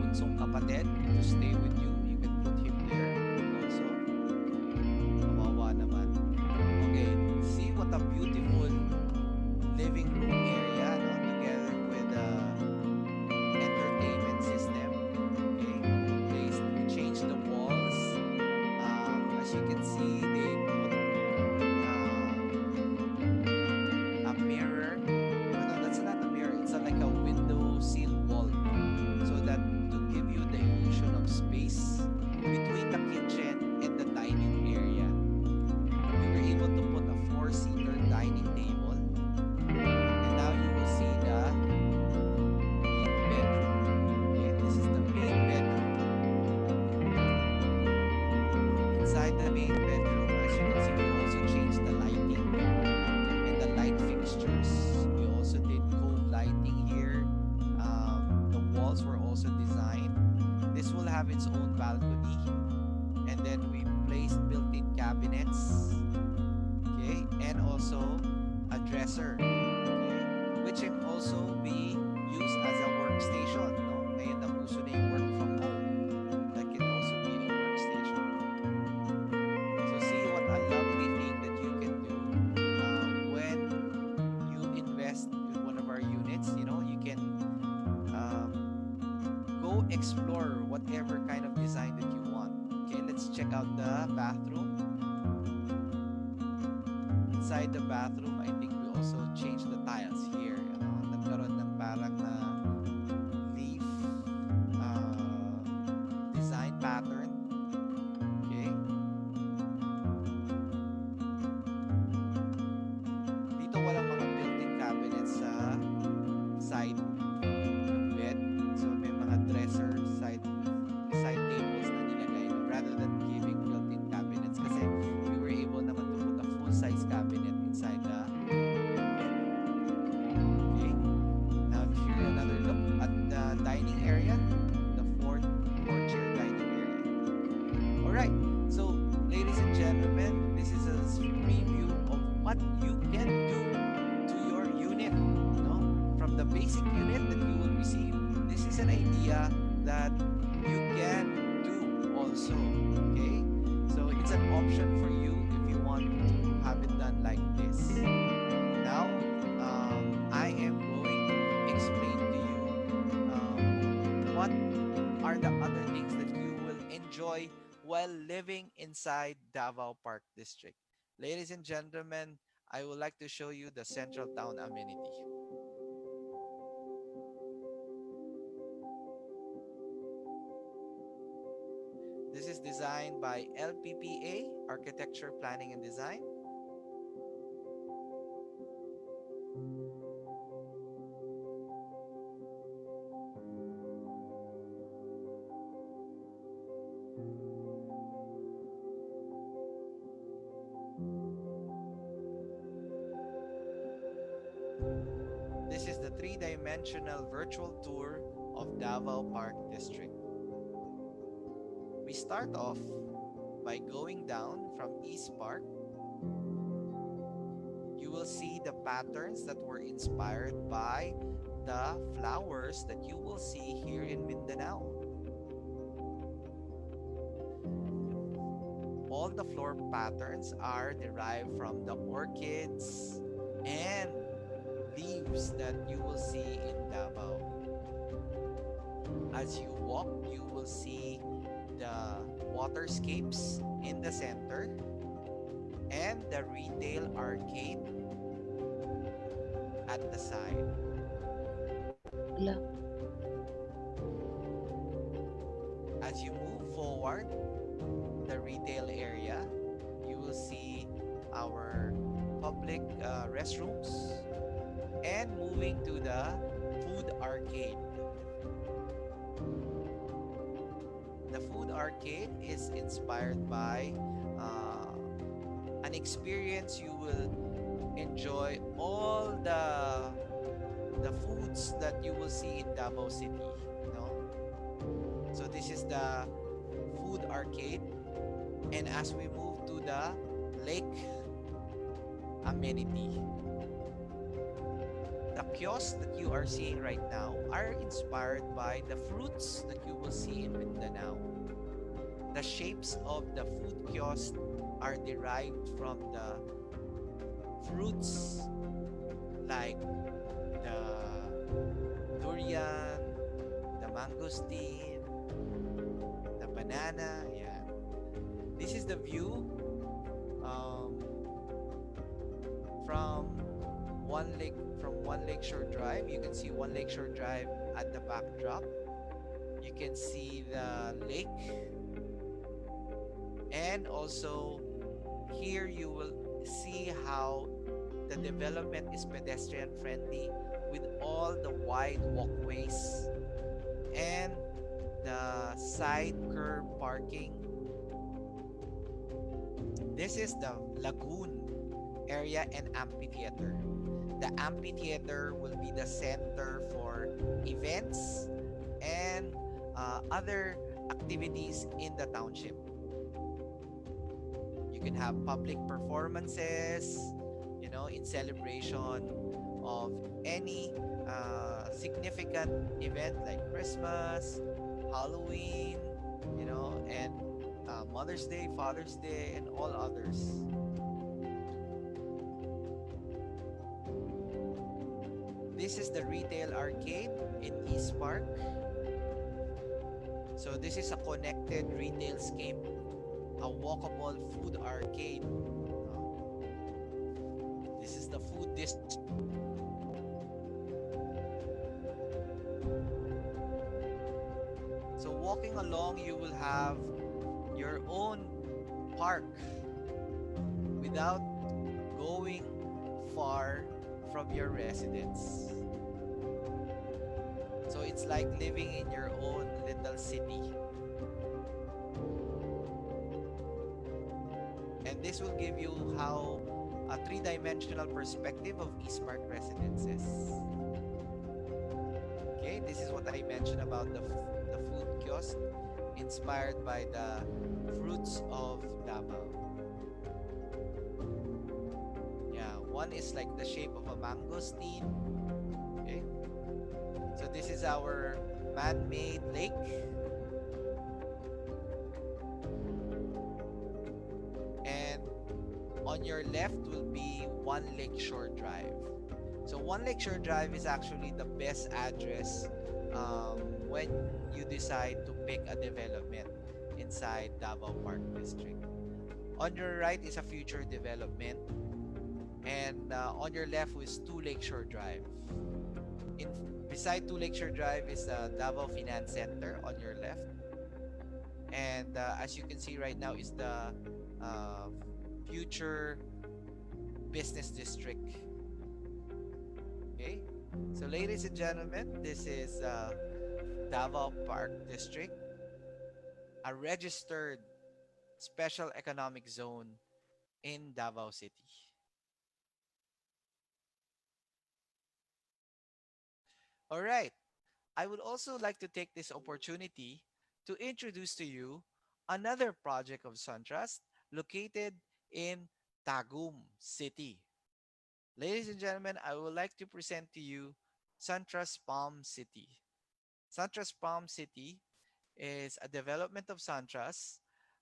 bunsong kapatid to stay with you, you can put him there also. Kawawa naman. Okay, see what a beautiful living room area, no? Together with entertainment system. Okay, we changed the walls. As you can see, they put a mirror. No, that's not a mirror. It's like a window sill wall, so that to give you the illusion of space between the kitchen and the dining area. We were able to put a 4-seater dining table, and now you will see the main bedroom. Okay, this is the main bedroom. Inside the main bedroom, as you can see, we also changed the lighting and the light fixtures. We also did cove lighting here. The walls were also designed. This will have its own balcony, and then we placed built-in cabinets, okay, and also a dresser, okay, which can also be used as a workstation. No, ngayon na uso na yung work from home. That can also be a workstation. So see what a lovely thing that you can do when you invest in one of our units. You know, you can go explore whatever kind of design that you want. Okay, let's check out the bathroom. Inside the bathroom, I think we also changed the tiles here. Nagkaroon ng parang na leaf design pattern. Okay. Dito walang mga built-in cabinets sa side ng bed. So may mga dresser side tables na nilagay rather than giving built-in cabinets, kasi we were able naman to put a full-size cabinet inside the bed. Okay. Now here another look at the dining area, the four-chair dining area. Alright, so ladies and gentlemen, this is a preview of what you can do to your unit. No? From the basic unit that you will receive, this is an idea that you can do also. Okay, so it's an option for you if you want to have it done like this. Now, I am going to explain to you what are the other things that you will enjoy while living inside Davao Park District. Ladies and gentlemen, I would like to show you the Central Town amenity. This is designed by LPPA, Architecture, Planning and Design. This is the 3-dimensional virtual tour of Davao Park District. We start off by going down from East Park. You will see the patterns that were inspired by the flowers that you will see here in Mindanao. All the floor patterns are derived from the orchids and leaves that you will see in Davao. As you walk, you will see the waterscapes in the center and the retail arcade at the side. Ala. As you move forward, the retail area, you will see our public restrooms and moving to the food arcade. The food arcade is inspired by an experience you will enjoy all the foods that you will see in Davao City, you know. So this is the food arcade, and as we move to the lake amenity, the kiosks that you are seeing right now are inspired by the fruits that you will see in Mindanao. The shapes of the food kiosks are derived from the fruits like the durian, the mangosteen, the banana. Yeah, this is the view um, from One Lakeshore Drive. You can see One Lakeshore Drive at the backdrop. You can see the lake, and also here you will see how the development is pedestrian friendly with all the wide walkways and the side curb parking. This is the lagoon area and amphitheater. The amphitheater will be the center for events and other activities in the township. You can have public performances, you know, in celebration of any significant event like Christmas, Halloween, you know, and Mother's Day, Father's Day, and all others. This is the retail arcade in East Park. So this is a connected retail scape, a walkable food arcade. This is the food district. So walking along, you will have your own park without going far from your residence. So it's like living in your own little city. And this will give you how a three-dimensional perspective of East Park residences. Okay, this is what I mentioned about the food kiosk inspired by the fruits of Davao. Yeah, one is like the shape of a mangosteen. Okay, so this is our man-made lake. And on your left will be One Lakeshore Drive. So One Lakeshore Drive is actually the best address when you decide to pick a development inside Davao Park District. On your right is a future development, and on your left is Two Lakeshore Drive. Beside Two Lakeshore Drive is the Davao Finance Center on your left, and as you can see right now is the future business district. Okay, so ladies and gentlemen, this is Davao Park District, a registered special economic zone in Davao City. All right, I would also like to take this opportunity to introduce to you another project of Suntrust located in Tagum City. Ladies and gentlemen, I would like to present to you Suntrust Palm City. Suntrust Palm City is a development of Suntrust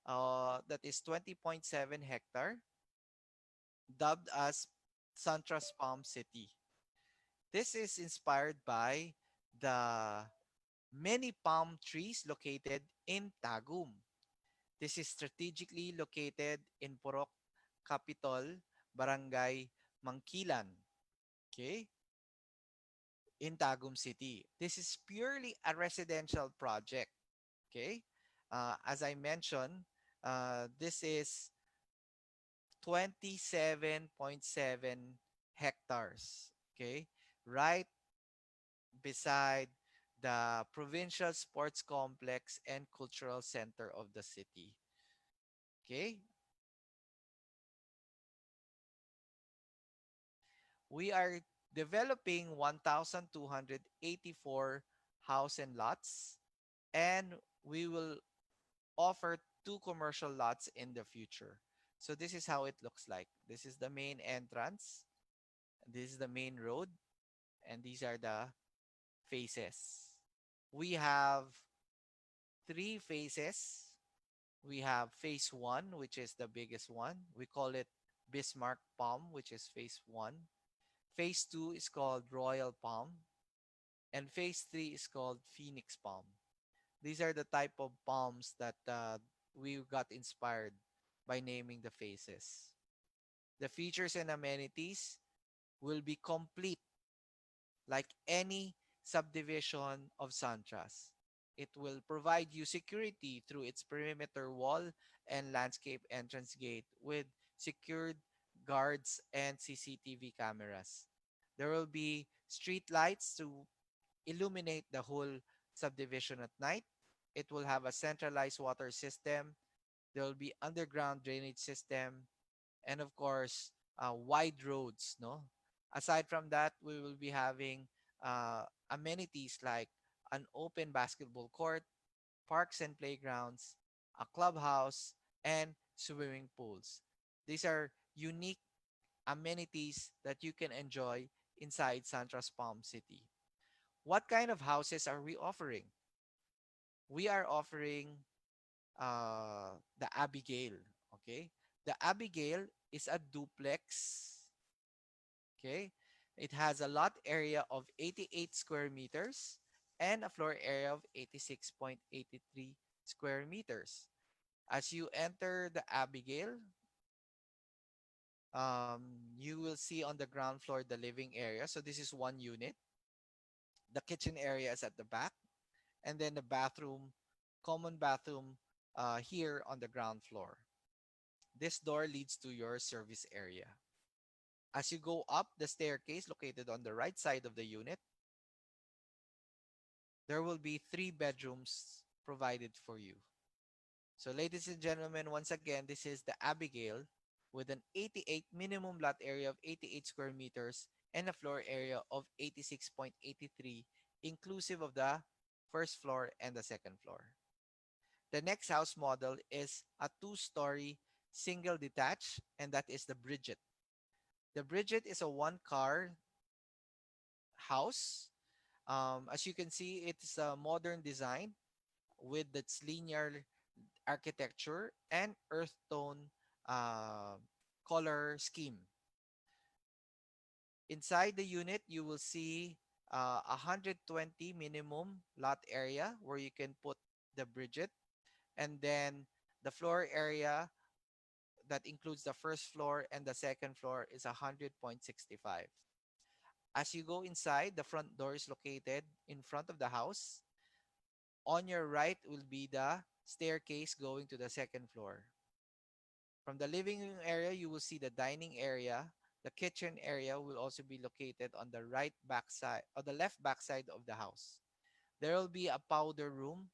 that is 20.7 hectare, dubbed as Suntrust Palm City. This is inspired by the many palm trees located in Tagum. This is strategically located in Purok Capitol, Barangay Mangkilan, okay, in Tagum City. This is purely a residential project, okay? As I mentioned, this is 27.7 hectares, okay? Right beside the provincial sports complex and cultural center of the city, okay? We are developing 1,284 house and lots, and we will offer two commercial lots in the future. So this is how it looks like. This is the main entrance. This is the main road, and these are the faces. We have three phases. We have phase one, which is the biggest one. We call it Bismarck Palm, which is phase one. Phase two is called Royal Palm, and phase three is called Phoenix Palm. These are the type of palms that we got inspired by naming the phases. The features and amenities will be complete like any subdivision of Suntrust. It will provide you security through its perimeter wall and landscape entrance gate with secured guards and CCTV cameras. There will be street lights to illuminate the whole subdivision at night. It will have a centralized water system. There will be underground drainage system, and of course, wide roads. No, aside from that, we will be having amenities like an open basketball court, parks and playgrounds, a clubhouse, and swimming pools. These are unique amenities that you can enjoy inside Santra's Palm City. What kind of houses are we offering? We are offering the Abigail. Okay, the Abigail is a duplex. Okay, it has a lot area of 88 square meters and a floor area of 86.83 square meters. As you enter the Abigail, you will see on the ground floor the living area. So this is one unit. The kitchen area is at the back, and then the bathroom, common bathroom, here on the ground floor. This door leads to your service area. As you go up the staircase located on the right side of the unit, there will be three bedrooms provided for you. So, ladies and gentlemen, once again, this is the Abigail with an 88 minimum lot area of 88 square meters and a floor area of 86.83, inclusive of the first floor and the second floor. The next house model is a two-story single detached, and that is the Bridget. The Bridget is a one-car house. As you can see, it's a modern design with its linear architecture and earth tone uh, color scheme. Inside the unit, you will see 120 minimum lot area where you can put the Bridget, and then the floor area that includes the first floor and the second floor is 100.65. As you go inside, the front door is located in front of the house. On your right will be the staircase going to the second floor. From the living room area, you will see the dining area. The kitchen area will also be located on the right back side or the left back side of the house. There will be a powder room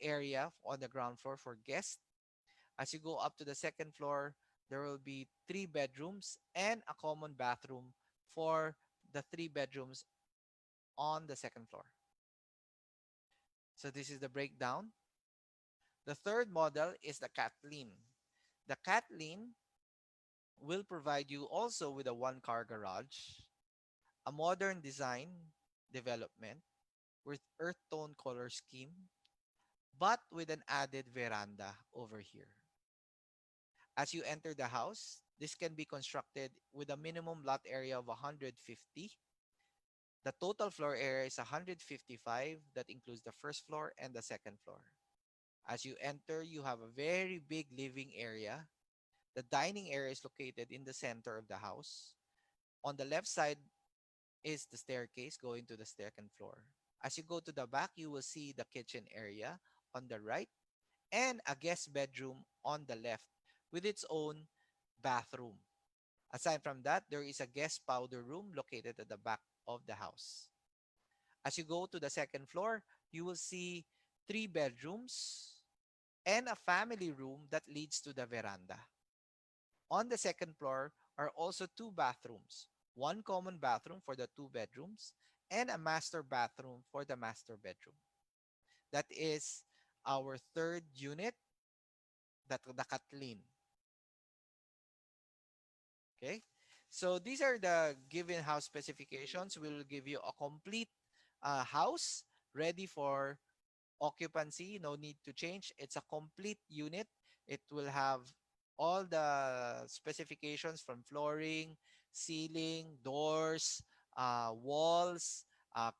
area on the ground floor for guests. As you go up to the second floor, there will be three bedrooms and a common bathroom for the three bedrooms on the second floor. So this is the breakdown. The third model is the Kathleen. The Kathleen will provide you also with a one-car garage, a modern design development with earth tone color scheme, but with an added veranda over here. As you enter the house, this can be constructed with a minimum lot area of 150 The total floor area is 155. That includes the first floor and the second floor. As you enter, you have a very big living area. The dining area is located in the center of the house. On the left side is the staircase going to the second floor. As you go to the back, you will see the kitchen area on the right and a guest bedroom on the left with its own bathroom. Aside from that, there is a guest powder room located at the back of the house. As you go to the second floor, you will see three bedrooms and a family room that leads to the veranda. On the second floor are also two bathrooms, one common bathroom for the two bedrooms and a master bathroom for the master bedroom. That is our third unit, the Kathleen. Okay. So these are the given house specifications. We will give you a complete house ready for occupancy. No need to change. It's a complete unit. It will have all the specifications from flooring, ceiling, doors, walls,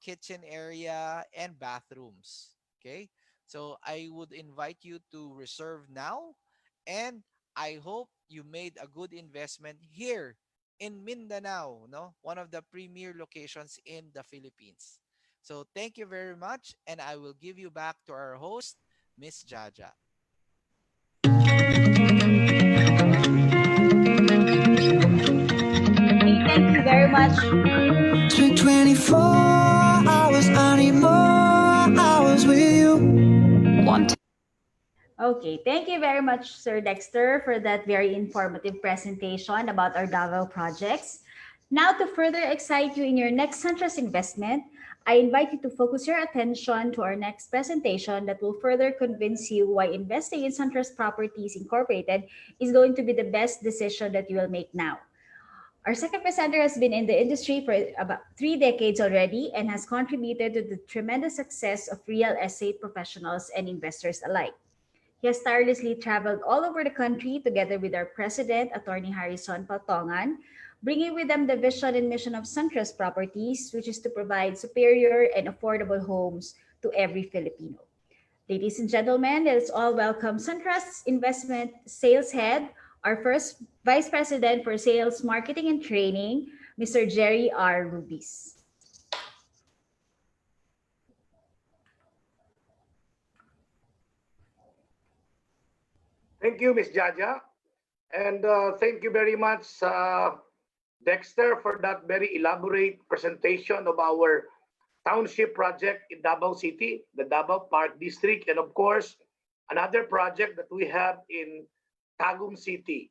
kitchen area, and bathrooms. Okay. So I would invite you to reserve now, and I hope you made a good investment here in Mindanao, no? One of the premier locations in the Philippines. So thank you very much, and I will give you back to our host, Miss Jaja. Okay, thank you very much. Spent 24 hours, I need more hours with you. Okay, thank you very much, Sir Dexter, for that very informative presentation about our Davao projects. Now, to further excite you in your next Suntrust investment, I invite you to focus your attention to our next presentation that will further convince you why investing in Suntrust Properties Incorporated is going to be the best decision that you will make now. Our second presenter has been in the industry for about 3 decades already and has contributed to the tremendous success of real estate professionals and investors alike. He has tirelessly traveled all over the country together with our president, Attorney Harrison Pautongan, bringing with them the vision and mission of Suntrust Properties, which is to provide superior and affordable homes to every Filipino. Ladies and gentlemen, let us all welcome Suntrust's Investment Sales Head, our first Vice President for Sales, Marketing, and Training, Mr. Jerry R. Rubis. Thank you, Ms. Jaja. And thank you very much, Dexter, for that very elaborate presentation of our township project in Davao City, the Davao Park District, and of course, another project that we have in Tagum City.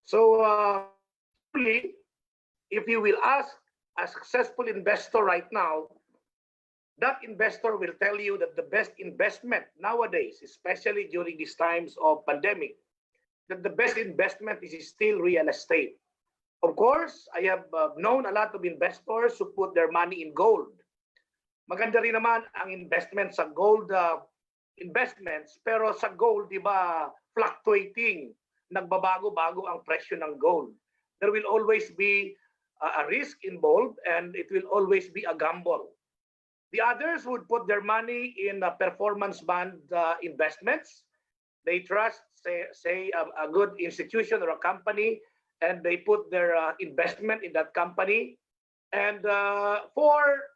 So, if you will ask a successful investor right now, that investor will tell you that the best investment nowadays, especially during these times of pandemic, that the best investment is still real estate. Of course, I have known a lot of investors who put their money in gold. Maganda rin naman ang investment sa gold investments, pero sa gold, di ba, fluctuating, nagbabago-bago ang presyo ng gold. There will always be a risk involved and it will always be a gamble. The others would put their money in performance bond investments. They trust, say a good institution or a company, and they put their investment in that company. And for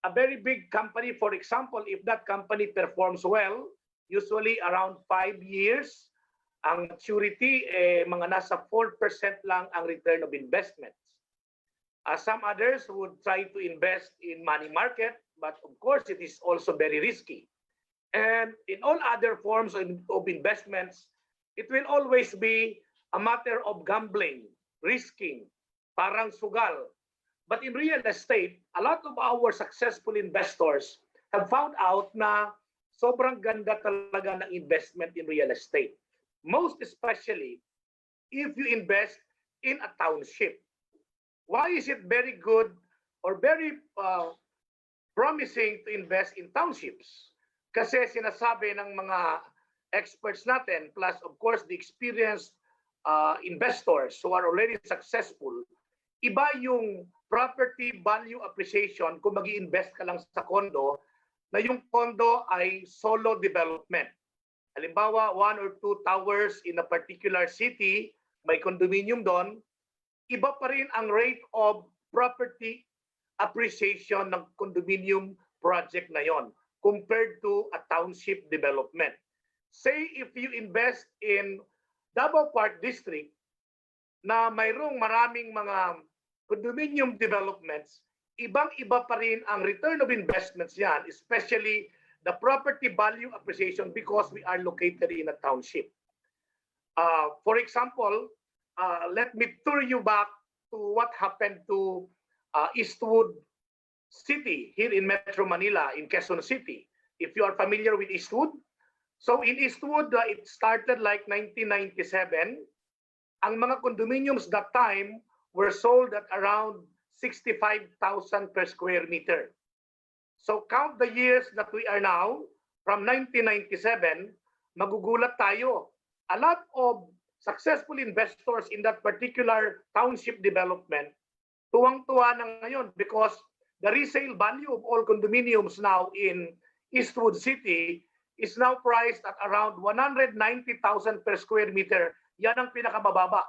a very big company, for example, if that company performs well, usually around 5 years, ang maturity, mga nasa 4% lang ang return of investments. Some others would try to invest in money market, but of course it is also very risky. And in all other forms of investments, it will always be a matter of gambling, risking, parang sugal. But in real estate, a lot of our successful investors have found out na sobrang ganda talaga ng investment in real estate. Most especially if you invest in a township. Why is it very good or very promising to invest in townships? Kasi sinasabi ng mga experts natin, plus of course the experienced investors who are already successful, iba yung property value appreciation kung mag-i-invest ka lang sa condo, na yung condo ay solo development. Halimbawa, 1 or 2 towers in a particular city, may condominium doon, iba pa rin ang rate of property appreciation ng condominium project na yon compared to a township development. Say if you invest in Davao Park District na mayroong maraming mga condominium developments, ibang-iba pa rin ang return of investments yan, especially the property value appreciation because we are located in a township. For example, let me tour you back to what happened to Eastwood City here in Metro Manila, in Quezon City. If you are familiar with Eastwood, so in Eastwood, it started like 1997. Ang mga condominiums that time were sold at around 65,000 per square meter. So count the years that we are now, from 1997, magugulat tayo. A lot of successful investors in that particular township development, tuwang-tuwa na ngayon because the resale value of all condominiums now in Eastwood City is now priced at around 190,000 per square meter. Yan ang pinakamababa,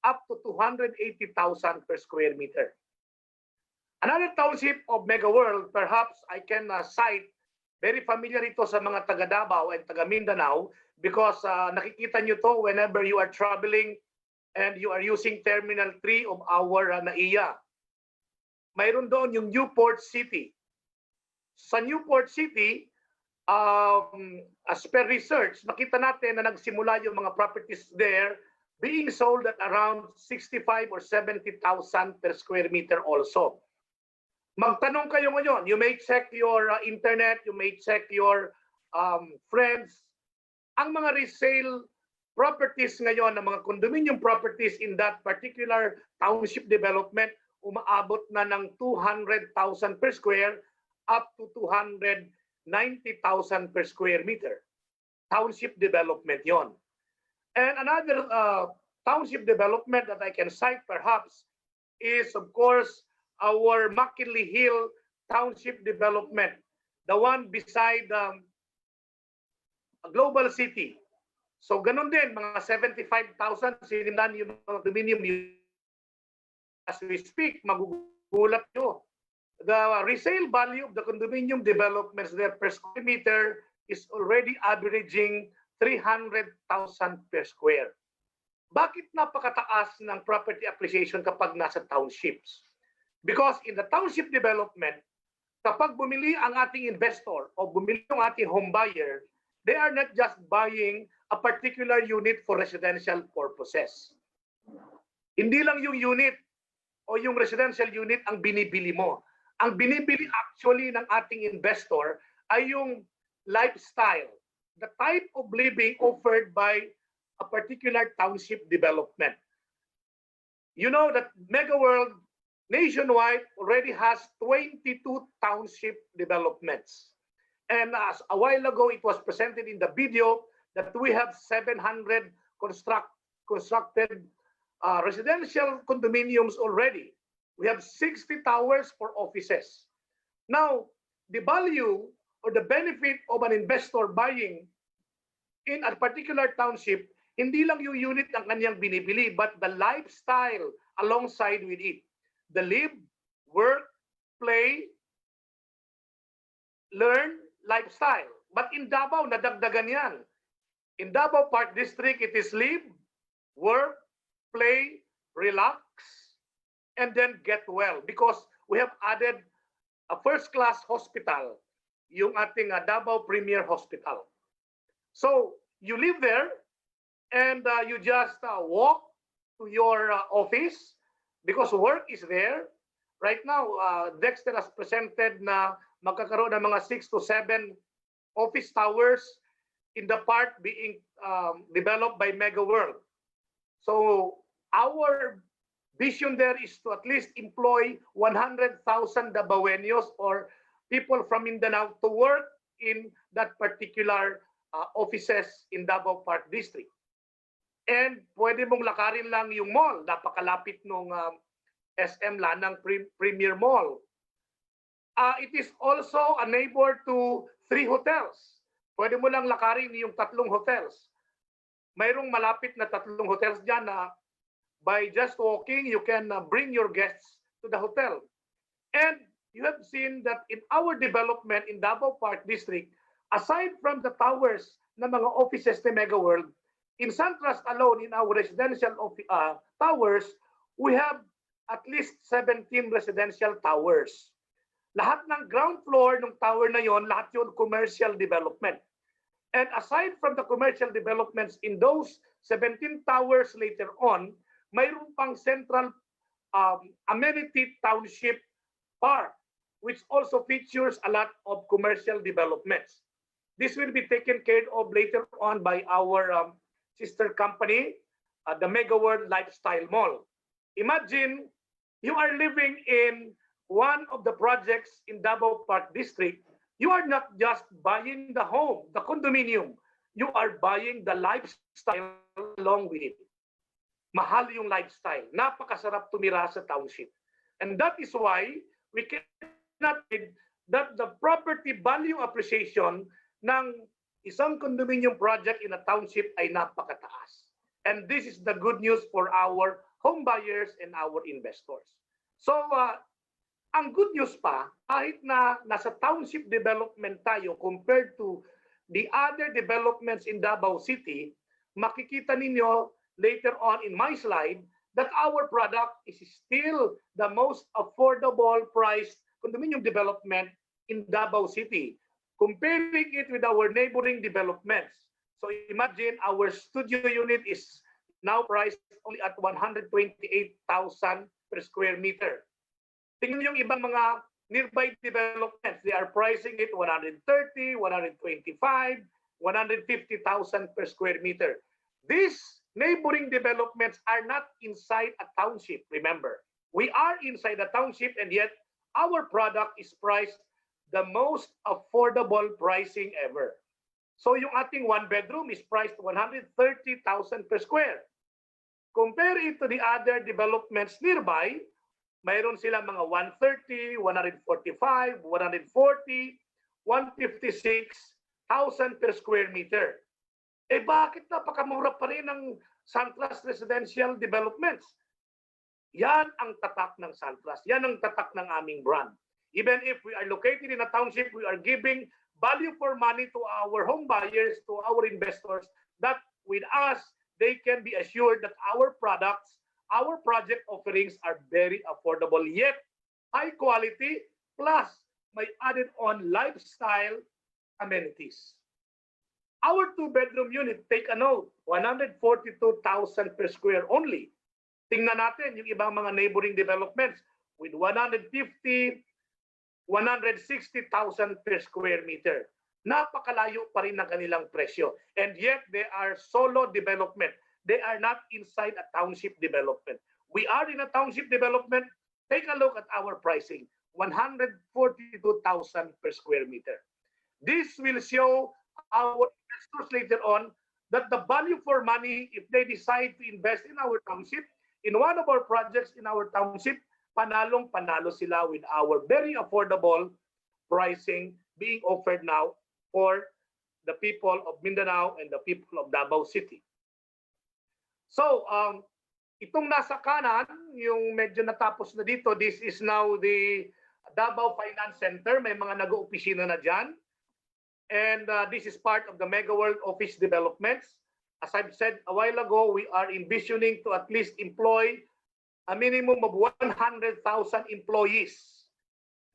up to 280,000 per square meter. Another township of Megaworld, perhaps I can cite, very familiar ito sa mga taga Davao and taga Mindanao because nakikita nyo to whenever you are traveling and you are using Terminal 3 of our NAIA. Mayroon doon yung Newport City. Sa Newport City, as per research, nakita natin na nagsimula yung mga properties there being sold at around 65 or 70,000 per square meter also. Magtanong kayo ngayon, you may check your internet, you may check your friends. Ang mga resale properties ngayon, ng mga condominium properties in that particular township development, umaabot na ng 200,000 per square up to 290,000 per square meter. Township development yon. And another township development that I can cite perhaps is, of course, our McKinley Hill Township Development, the one beside a global city. So ganun din, mga 75,000 sinilan yung mga condominium. As we speak, magugulat nyo. The resale value of the condominium developments there per square meter is already averaging 300,000 per square. Bakit napakataas ng property appreciation kapag nasa townships? Because in the township development, kapag bumili ang ating investor o bumili ang ating home buyer, they are not just buying a particular unit for residential purposes. Hindi lang yung unit o yung residential unit ang binibili mo. Ang binibili actually ng ating investor ay yung lifestyle, the type of living offered by a particular township development. You know that Megaworld nationwide already has 22 township developments. And as a while ago, it was presented in the video that we have 700 constructed residential condominiums already. We have 60 towers for offices. Now, the value or the benefit of an investor buying in a particular township, hindi lang yung unit ang kanyang binibili, but the lifestyle alongside with it. The live, work, play, learn, lifestyle. But in Davao, nadagdagan yan. In Davao Park District, it is live, work, play, relax, and then get well. Because we have added a first-class hospital, yung ating Davao Premier Hospital. So, you live there, and you just walk to your office, because work is there. Right now, Dexter has presented na magkakaroon ng mga 6 to 7 office towers in the part being developed by Megaworld. So our vision there is to at least employ 100,000 Davaoenos or people from Mindanao to work in that particular offices in Davao Park District. And pwede mong lakarin lang yung mall, napakalapit nung SM Lanang Premier Mall. It is also a neighbor to 3 hotels. Pwede mo lang lakarin yung 3 hotels. Mayroong malapit na 3 hotels dyan na by just walking, you can bring your guests to the hotel. And you have seen that in our development in Davao Park District, aside from the towers na mga offices ni Megaworld, in Suntrust alone, in our residential towers, we have at least 17 residential towers. Lahat ng ground floor ng tower na yon, lahat yun commercial development. And aside from the commercial developments in those 17 towers later on, mayroon pang central amenity township park, which also features a lot of commercial developments. This will be taken care of later on by our sister company, the Megaworld Lifestyle Mall. Imagine you are living in one of the projects in Davao Park District. You are not just buying the home, the condominium. You are buying the lifestyle along with it. Mahal yung lifestyle. Napakasarap tumira sa township. And that is why we cannot say that the property value appreciation ng isang condominium project in a township ay napakataas. And this is the good news for our home buyers and our investors. So, ang good news pa, kahit na nasa township development tayo compared to the other developments in Davao City, makikita ninyo later on in my slide that our product is still the most affordable priced condominium development in Davao City, comparing it with our neighboring developments. So imagine our studio unit is now priced only at 128,000 per square meter. Tingnan yung ibang mga nearby developments. They are pricing it 130, 125, 150,000 per square meter. These neighboring developments are not inside a township, remember. We are inside a township and yet our product is priced the most affordable pricing ever. So yung ating 1 bedroom is priced 130,000 per square. Compare it to the other developments nearby, mayroon sila mga 130, 145, 140, 156,000 per square meter. Eh bakit napakamura pa rin ng Suntrust residential developments? Yan ang tatak ng Suntrust. Yan ang tatak ng aming brand. Even if we are located in a township, we are giving value for money to our home buyers, to our investors, that with us, they can be assured that our products, our project offerings are very affordable, yet high quality, plus may added on lifestyle amenities. Our 2-bedroom unit, take a note, 142,000 per square only. Tingnan natin yung ibang mga neighboring developments with 150, 160,000 per square meter. Napakalayo pa rin ng kanilang presyo. And yet, they are solo development. They are not inside a township development. We are in a township development. Take a look at our pricing, 142,000 per square meter. This will show our investors later on that the value for money, if they decide to invest in our township, in one of our projects in our township, panalong-panalo sila with our very affordable pricing being offered now for the people of Mindanao and the people of Davao City. So, itong nasa kanan, yung medyo natapos na dito, this is now the Davao Finance Center. May mga nag-opisina na dyan. And this is part of the Megaworld office developments. As I've said a while ago, we are envisioning to at least employ a minimum of 100,000 employees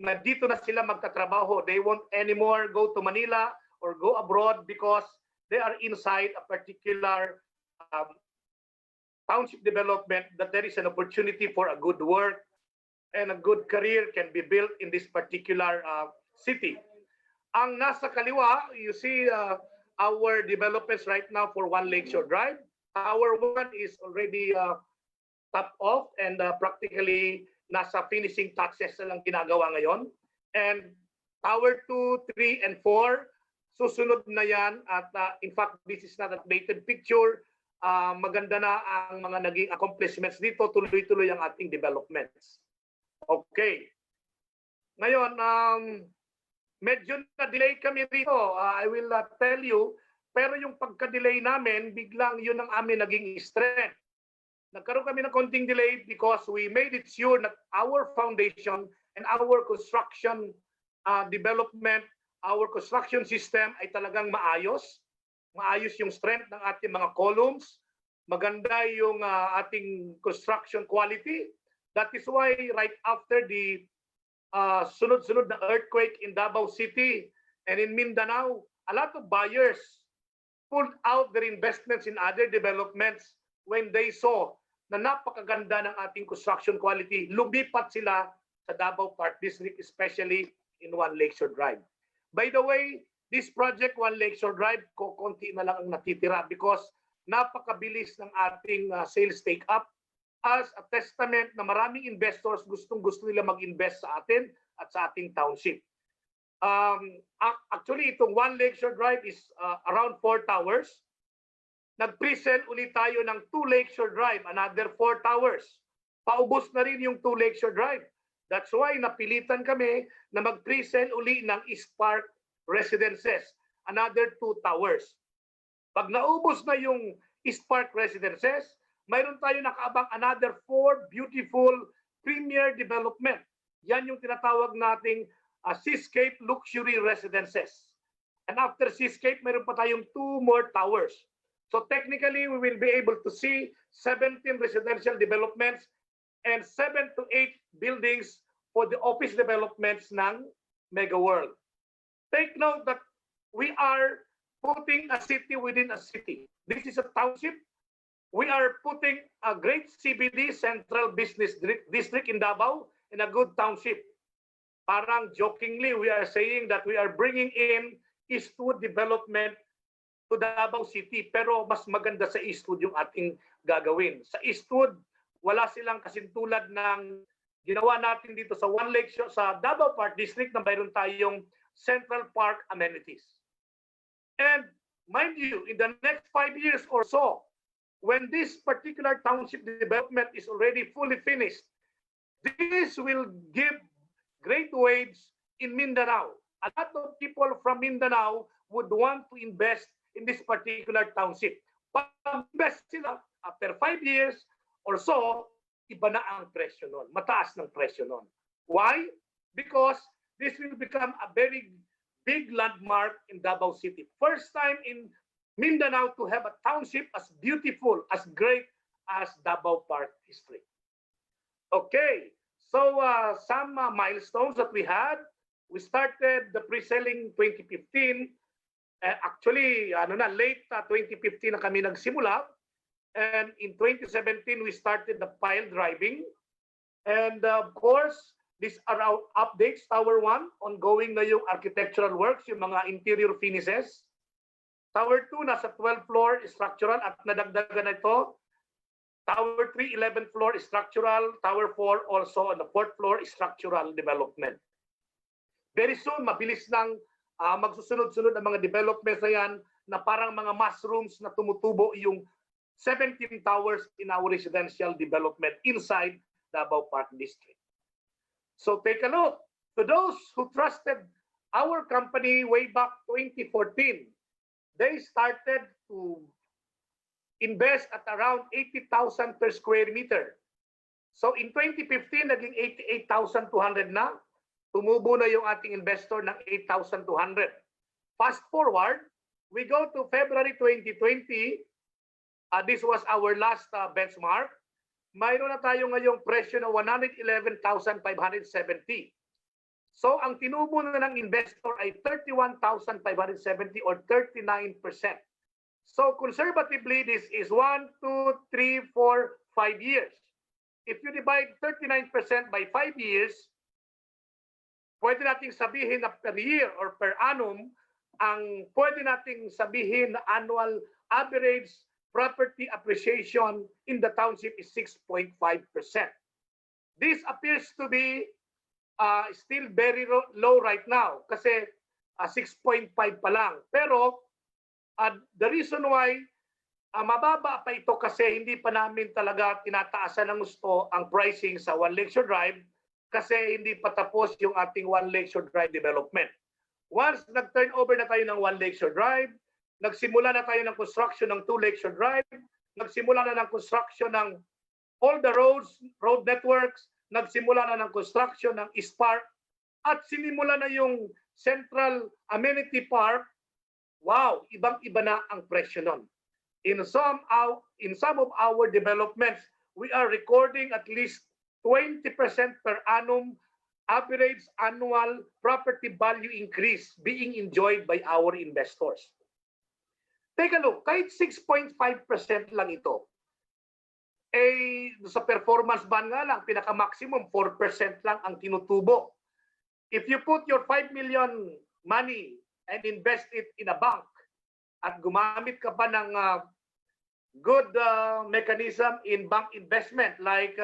na dito na sila magtatrabaho. They won't anymore go to Manila or go abroad because they are inside a particular township development, that there is an opportunity for a good work and a good career can be built in this particular city. Ang nasa kaliwa, you see our developments right now for One Lakeshore Drive. Tower 1 is already topped off and practically nasa finishing touches na lang ginagawa ngayon. And Tower 2, 3, and 4, susunod na yan. At in fact, this is not a dated picture. maganda na ang mga naging accomplishments dito, tuloy-tuloy ang ating developments. Okay. Ngayon, medyo na-delay kami rito. I will tell you, pero yung pagka-delay namin, biglang yun ang amin naging strength. Nagkaroon kami ng konting delay because we made it sure that our foundation and our construction development, our construction system ay talagang maayos. Maayos yung strength ng ating mga columns. Maganda yung ating construction quality. That is why right after the sunod-sunod na earthquake in Davao City and in Mindanao, a lot of buyers pulled out their investments in other developments when they saw na napakaganda ng ating construction quality. Lumipat sila sa Davao Park District, especially in One Lakeshore Drive. By the way, this project, One Lakeshore Drive, konti na lang ang natitira because napakabilis ng ating sales take-up as a testament na maraming investors gustong-gusto nila mag-invest sa atin at sa ating township. Actually, itong One Lakeshore Drive is around 4 towers. Nag-presell ulit tayo ng 2 Lakeshore Drive, another 4 towers. Paubos na rin yung 2 Lakeshore Drive. That's why napilitan kami na mag-presell uli ng East Park Residences, another 2 towers. Pag naubos na yung East Park Residences, mayroon tayo nakaabang another 4 beautiful premier development. Yan yung tinatawag nating Seascape Luxury Residences. And after Seascape, mayroon pa tayong 2 more towers. So technically, we will be able to see 17 residential developments and 7 to 8 buildings for the office developments ng Megaworld. Take note that we are putting a city within a city. This is a township. We are putting a great CBD, Central Business District in Davao, in a good township. Parang jokingly, we are saying that we are bringing in Eastwood development to Davao City, pero mas maganda sa Eastwood yung ating gagawin. Sa Eastwood, wala silang kasintulad ng ginawa natin dito sa One Lakeshore, sa Davao Park District na mayroon tayong Central Park amenities. And mind you, in the next 5 years or so, when this particular township development is already fully finished, this will give great waves in Mindanao. A lot of people from Mindanao would want to invest in this particular township. Pag-invest sila, after 5 years or so, iba na ang presyo nun. Mataas ng presyo nun. Why? Because this will become a very big landmark in Davao City. First time in Mindanao to have a township as beautiful, as great as Davao Park District. Okay, so some milestones that we had. We started the pre-selling 2015. Actually, late 2015 na kami nagsimula. And in 2017, we started the pile driving. And of course, these are our updates. Tower 1, ongoing na yung architectural works, yung mga interior finishes. Tower 2, nasa 12th floor structural at nadagdagan na ito. Tower 3, 11th floor structural. Tower 4, also on the 4th floor structural development. Very soon, mabilis nang magsusunod-sunod ang mga developments na yan na parang mga mushrooms na tumutubo yung 17 towers in our residential development inside Davao Park District. So take a look. To those who trusted our company way back 2014, they started to invest at around 80,000 per square meter. So in 2015, naging 88,200 na. Tumubo na yung ating investor ng 8,200. Fast forward, we go to February 2020. This was our last benchmark. Mayroon na tayo ngayong presyo na 111,570. So ang tinubo na ng investor ay 31,570 or 39%. So conservatively, this is 1, 2, 3, 4, 5 years. If you divide 39% by 5 years, pwede nating sabihin na per year or per annum, ang pwede nating sabihin na annual average property appreciation in the township is 6.5%. This appears to be still very low right now kasi 6.5 pa lang. Pero the reason why Mababa pa ito kasi hindi pa namin talaga tinataasan ng gusto ang pricing sa One Lakeshore Drive kasi hindi pa tapos yung ating One Lakeshore Drive development. Once nag-turn over na tayo ng One Lakeshore Drive, nagsimula na tayo ng construction ng Two Lakeshore Drive, nagsimula na ng construction ng all the roads, road networks, nagsimula na ng construction ng East Park, at sinimula na yung Central Amenity Park. Wow, ibang-iba na ang presyo nun. In some of our developments, we are recording at least 20% per annum average annual property value increase being enjoyed by our investors. Take a look, kahit 6.5% lang ito. Sa performance band nga lang, pinaka-maximum 4% lang ang tinutubo. If you put your 5 million money and invest it in a bank, at gumamit ka pa ng good mechanism in bank investment like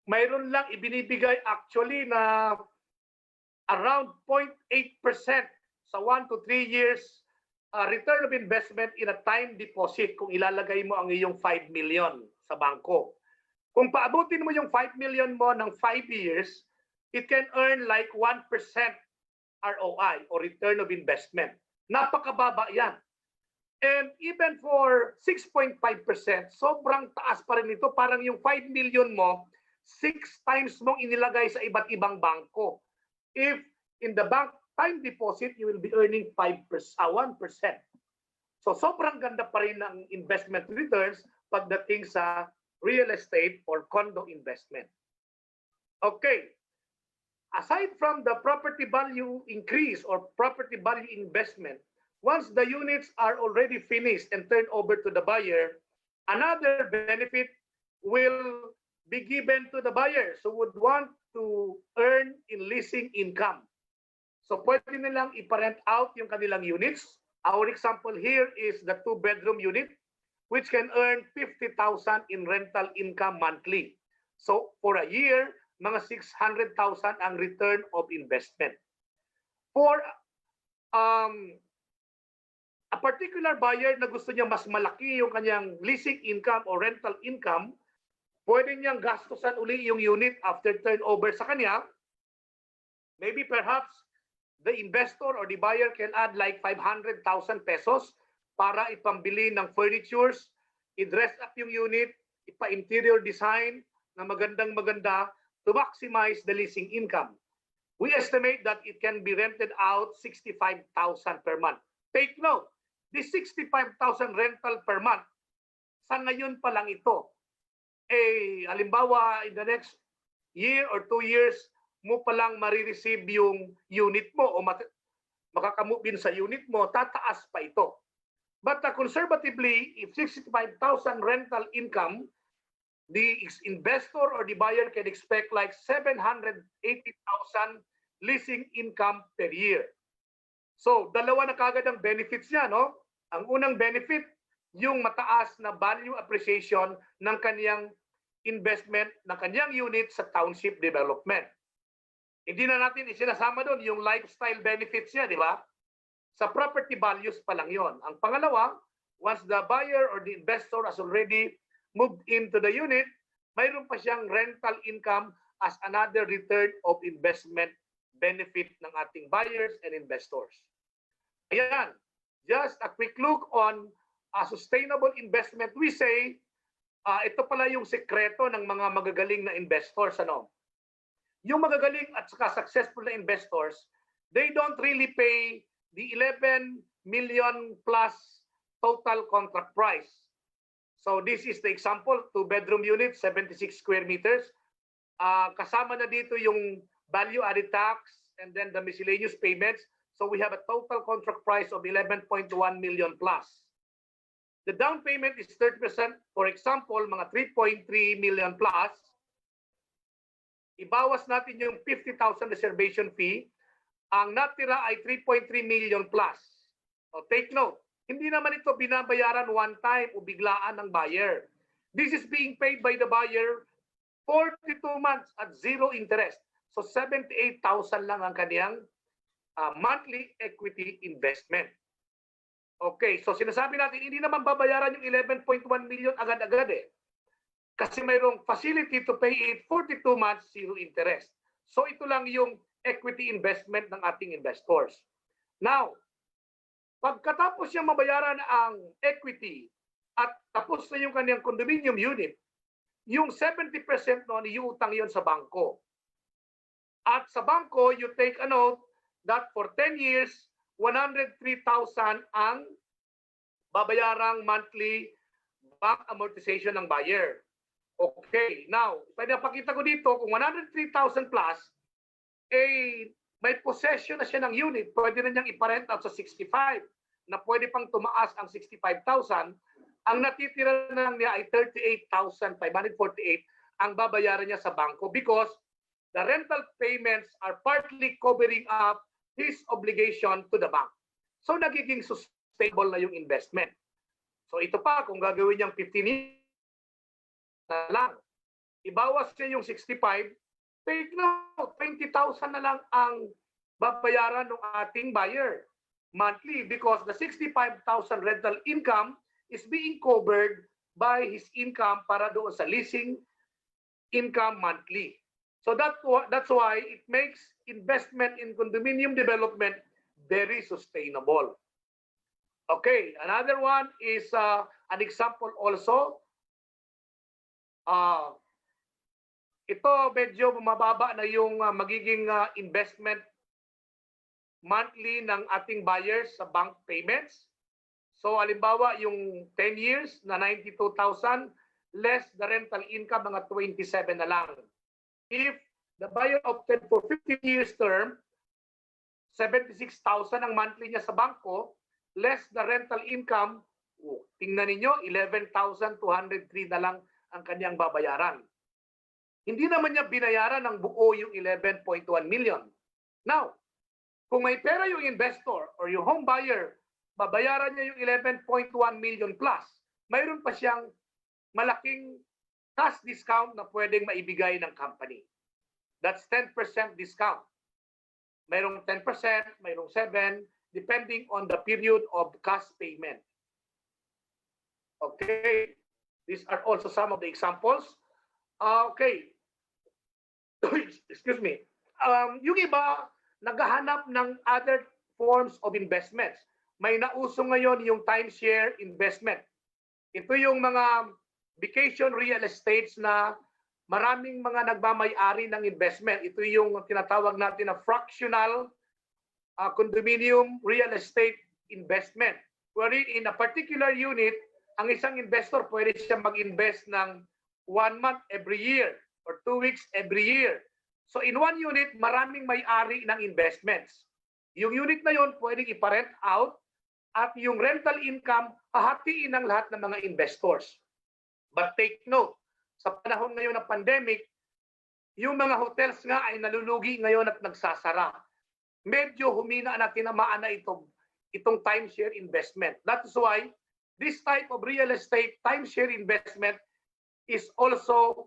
mayroon lang ibinibigay actually na around 0.8% sa 1 to 3 years return of investment in a time deposit kung ilalagay mo ang iyong 5 million sa bangko. Kung paabutin mo yung 5 million mo ng 5 years, it can earn like 1% ROI or return of investment. Napakababa yan. And even for 6.5%, sobrang taas pa rin ito. Parang yung 5 million mo, 6 times mong inilagay sa iba't ibang bangko. If in the bank time deposit, you will be earning 1%. So sobrang ganda pa rin ng investment returns pagdating sa real estate or condo investment. Okay. Aside from the property value increase or property value investment, once the units are already finished and turned over to the buyer, another benefit will be given to the buyers who would want to earn in leasing income. So pwede nilang iparent out yung kanilang units. Our example here is the 2-bedroom unit, which can earn 50,000 in rental income monthly. So for a year, mga 600,000 ang return of investment. For a particular buyer na gusto niya mas malaki yung kanyang leasing income or rental income, pwede niyang gastusan uli yung unit after turnover sa kanya. Maybe perhaps the investor or the buyer can add like 500,000 pesos para ipambili ng furnitures, i-dress up yung unit, ipa-interior design na magandang-maganda, to maximize the leasing income. We estimate that it can be rented out 65,000 per month. Take note, this 65,000 rental per month, sa ngayon pa lang ito. Halimbawa, in the next year or 2 years, mo palang marireceive yung unit mo o makakamove in sa unit mo, tataas pa ito. But conservatively, if 65,000 rental income, the investor or the buyer can expect like 780,000 leasing income per year. So, dalawa na kagad ang benefits niya, no? Ang unang benefit, yung mataas na value appreciation ng kanyang investment, ng kanyang unit sa township development. Hindi na natin isinasama doon yung lifestyle benefits niya, di ba? Sa property values pa lang yon. Ang pangalawa, once the buyer or the investor has already moved into the unit, mayroon pa siyang rental income as another return of investment benefit ng ating buyers and investors. Ayan, just a quick look on a sustainable investment. We say, ito pala yung sekreto ng mga magagaling na investors. Yung magagaling at saka successful na investors, they don't really pay the 11 million plus total contract price. So this is the example, 2-bedroom unit, 76 square meters. Kasama na dito yung value-added tax and then the miscellaneous payments. So we have a total contract price of 11.1 million plus. The down payment is 30%. For example, mga 3.3 million plus. Ibawas natin yung 50,000 reservation fee. Ang natira ay 3.3 million plus. So take note. Hindi naman ito binabayaran one time o biglaan ng buyer. This is being paid by the buyer 42 months at zero interest. So 78,000 lang ang kaniyang monthly equity investment. Okay, so sinasabi natin, hindi naman babayaran yung 11.1 million agad-agad eh. Kasi mayroong facility to pay it 42 months, zero interest. So ito lang yung equity investment ng ating investors. Now, pagkatapos niya mabayaran ang equity at tapos na yung kanyang condominium unit, yung 70% noon, iutang yon sa bangko. At sa bangko, you take a note that for 10 years, 103,000 ang babayarang monthly bank amortization ng buyer. Okay, now, pwede pakita ko dito, kung 103,000 plus, may possession na siya ng unit, pwede na niyang iparent out sa 65, na pwede pang tumaas ang 65,000, ang natitira na lang niya ay 38,548 ang babayaran niya sa bangko because the rental payments are partly covering up his obligation to the bank. So nagiging sustainable na yung investment. So ito pa, kung gagawin niyang 15 years na lang, ibawas niya yung 65, take note, 20,000 na lang ang babayaran ng ating buyer monthly because the 65,000 rental income is being covered by his income para doon sa leasing income monthly. So that's why it makes investment in condominium development very sustainable. Okay, another one is an example also. Ito medyo mababa na yung magiging investment monthly ng ating buyers sa bank payments. So halimbawa yung 10 years na 92,000 less the rental income mga 27 na lang. If the buyer opted for 15 years term, 76,000 ang monthly niya sa bangko, less the rental income, tingnan ninyo, 11,203 na lang ang kanyang babayaran. Hindi naman niya binayaran ng buo yung 11.1 million. Now, kung may pera yung investor or yung home buyer, babayaran niya yung 11.1 million plus, mayroon pa siyang malaking cash discount na pwedeng maibigay ng company. That's 10% discount. Mayroong 10%, mayroong 7%, depending on the period of cash payment. Okay, these are also some of the examples. Okay, excuse me. Yung iba, naghahanap ng other forms of investments. May nauso ngayon yung timeshare investment. Ito yung mga vacation real estates na maraming mga nagmamay-ari ng investment. Ito yung tinatawag natin na fractional condominium real estate investment. Wherein in a particular unit, ang isang investor pwede siya mag-invest ng 1 month every year or 2 weeks every year. So in one unit, maraming may-ari ng investments. Yung unit na yun pwedeng iparent out at yung rental income hahatiin ng lahat ng mga investors. But take note, sa panahon ngayon ng pandemic, yung mga hotels nga ay nalulugi ngayon at nagsasara. Medyo humina na tinamaan na itong timeshare investment. That is why this type of real estate timeshare investment is also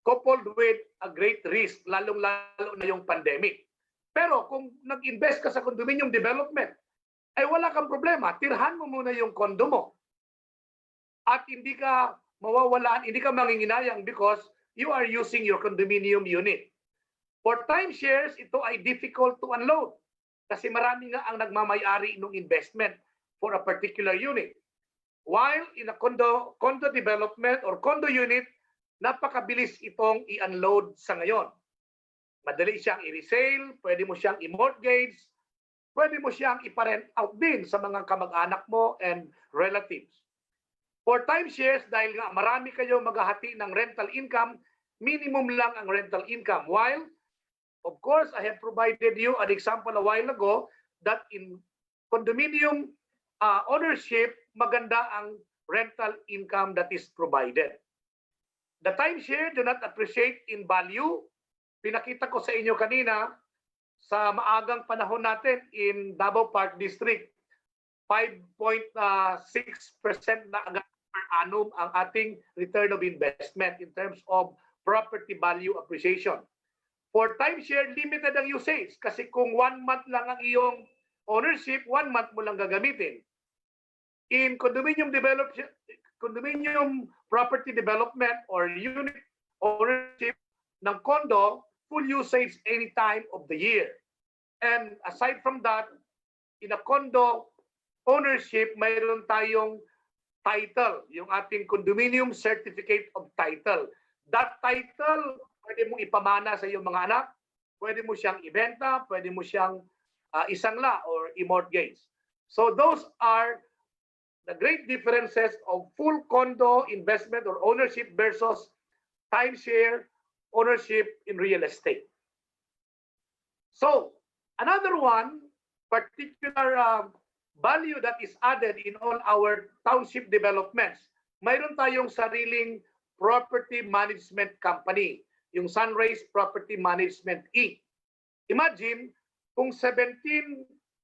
coupled with a great risk, lalong-lalo na yung pandemic. Pero kung nag-invest ka sa condominium development, ay wala kang problema. Tirhan mo muna yung condo mo. At hindi ka mawawalaan, hindi ka manginginayang because you are using your condominium unit. For timeshares, ito ay difficult to unload kasi marami nga ang nagmamay-ari ng investment for a particular unit. While in a condo development or condo unit, napakabilis itong i-unload sa ngayon. Madali siyang i-resale, pwede mo siyang i-mortgage, pwede mo siyang i-parent out din sa mga kamag-anak mo and relatives. For timeshares, dahil nga marami kayo maghahati ng rental income, minimum lang ang rental income. While, of course, I have provided you an example a while ago that in condominium ownership, maganda ang rental income that is provided. The timeshare do not appreciate in value. Pinakita ko sa inyo kanina sa maagang panahon natin in Davao Park District, 5.6% na agad per annum ang ating return of investment in terms of property value appreciation. For timeshare, limited ang usage kasi kung 1 month lang ang iyong ownership, 1 month mo lang gagamitin. In condominium property development or unit ownership ng condo, full usage any time of the year. And aside from that, in a condo ownership, mayroon tayong title, yung ating condominium certificate of title. That title, pwede mong ipamana sa iyong mga anak, pwede mo siyang ibenta, pwede mo siyang isangla or i-mortgage. So those are the great differences of full condo investment or ownership versus timeshare ownership in real estate. So another one, particular value that is added in all our township developments, mayroon tayong sariling property management company, yung Sunrise Property Management Inc. Imagine kung 17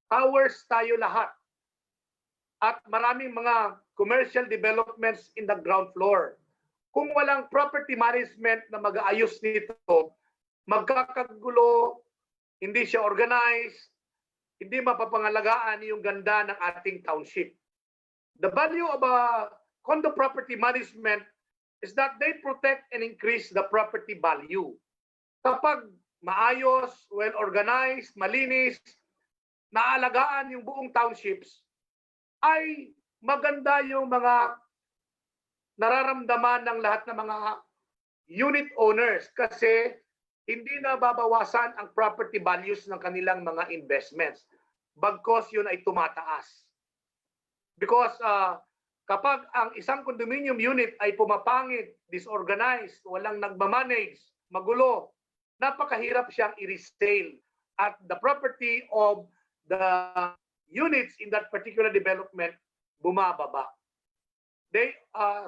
towers tayo lahat at maraming mga commercial developments in the ground floor. Kung walang property management na mag-aayos nito, magkakagulo, hindi siya organized, hindi mapapangalagaan yung ganda ng ating township. The value of a condo property management is that they protect and increase the property value. Kapag maayos, well-organized, malinis, naalagaan yung buong townships, ay maganda yung mga nararamdaman ng lahat ng mga unit owners kasi hindi na babawasan ang property values ng kanilang mga investments. Bagkos yun ay tumataas. Because kapag ang isang condominium unit ay pumapangit, disorganized, walang nagmamanage, magulo, napakahirap siyang i-resale at the property of the units in that particular development bumababa.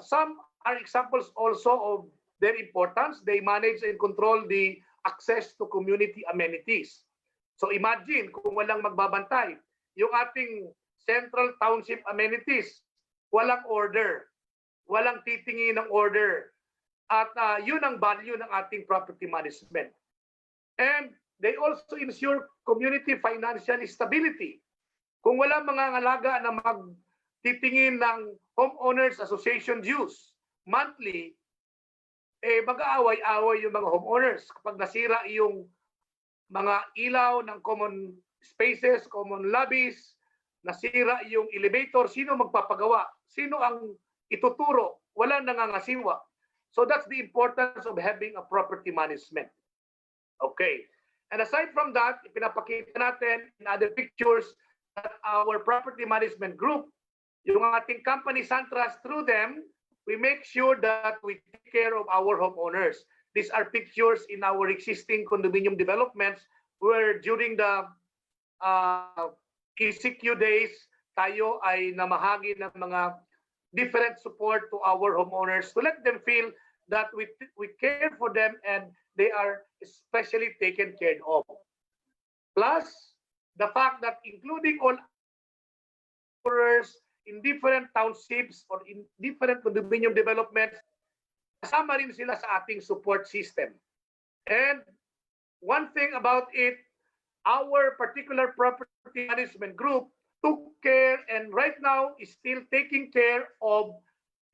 Some are examples also of their importance. They manage and control the access to community amenities. So imagine kung walang magbabantay, yung ating central township amenities, walang order, walang titingin ng order. At yun ang value ng ating property management. And they also ensure community financial stability. Kung walang mga ngalaga na magtitingin ng homeowners association dues monthly, mag-aaway-away yung mga homeowners. Kapag nasira yung mga ilaw ng common spaces, common lobbies, nasira yung elevator, sino magpapagawa? Sino ang ituturo? Wala nangangasiwa. So that's the importance of having a property management. Okay. And aside from that, ipinapakita natin in other pictures that our property management group, yung ating company Suntrust, through them, we make sure that we take care of our homeowners. These are pictures in our existing condominium developments where during the ECQ days, tayo ay namahagi ng mga different support to our homeowners to let them feel that we care for them and they are especially taken care of. Plus, the fact that including all owners in different townships or in different condominium developments, kasama rin sila sa ating support system. And one thing about it, our particular property management group took care and right now is still taking care of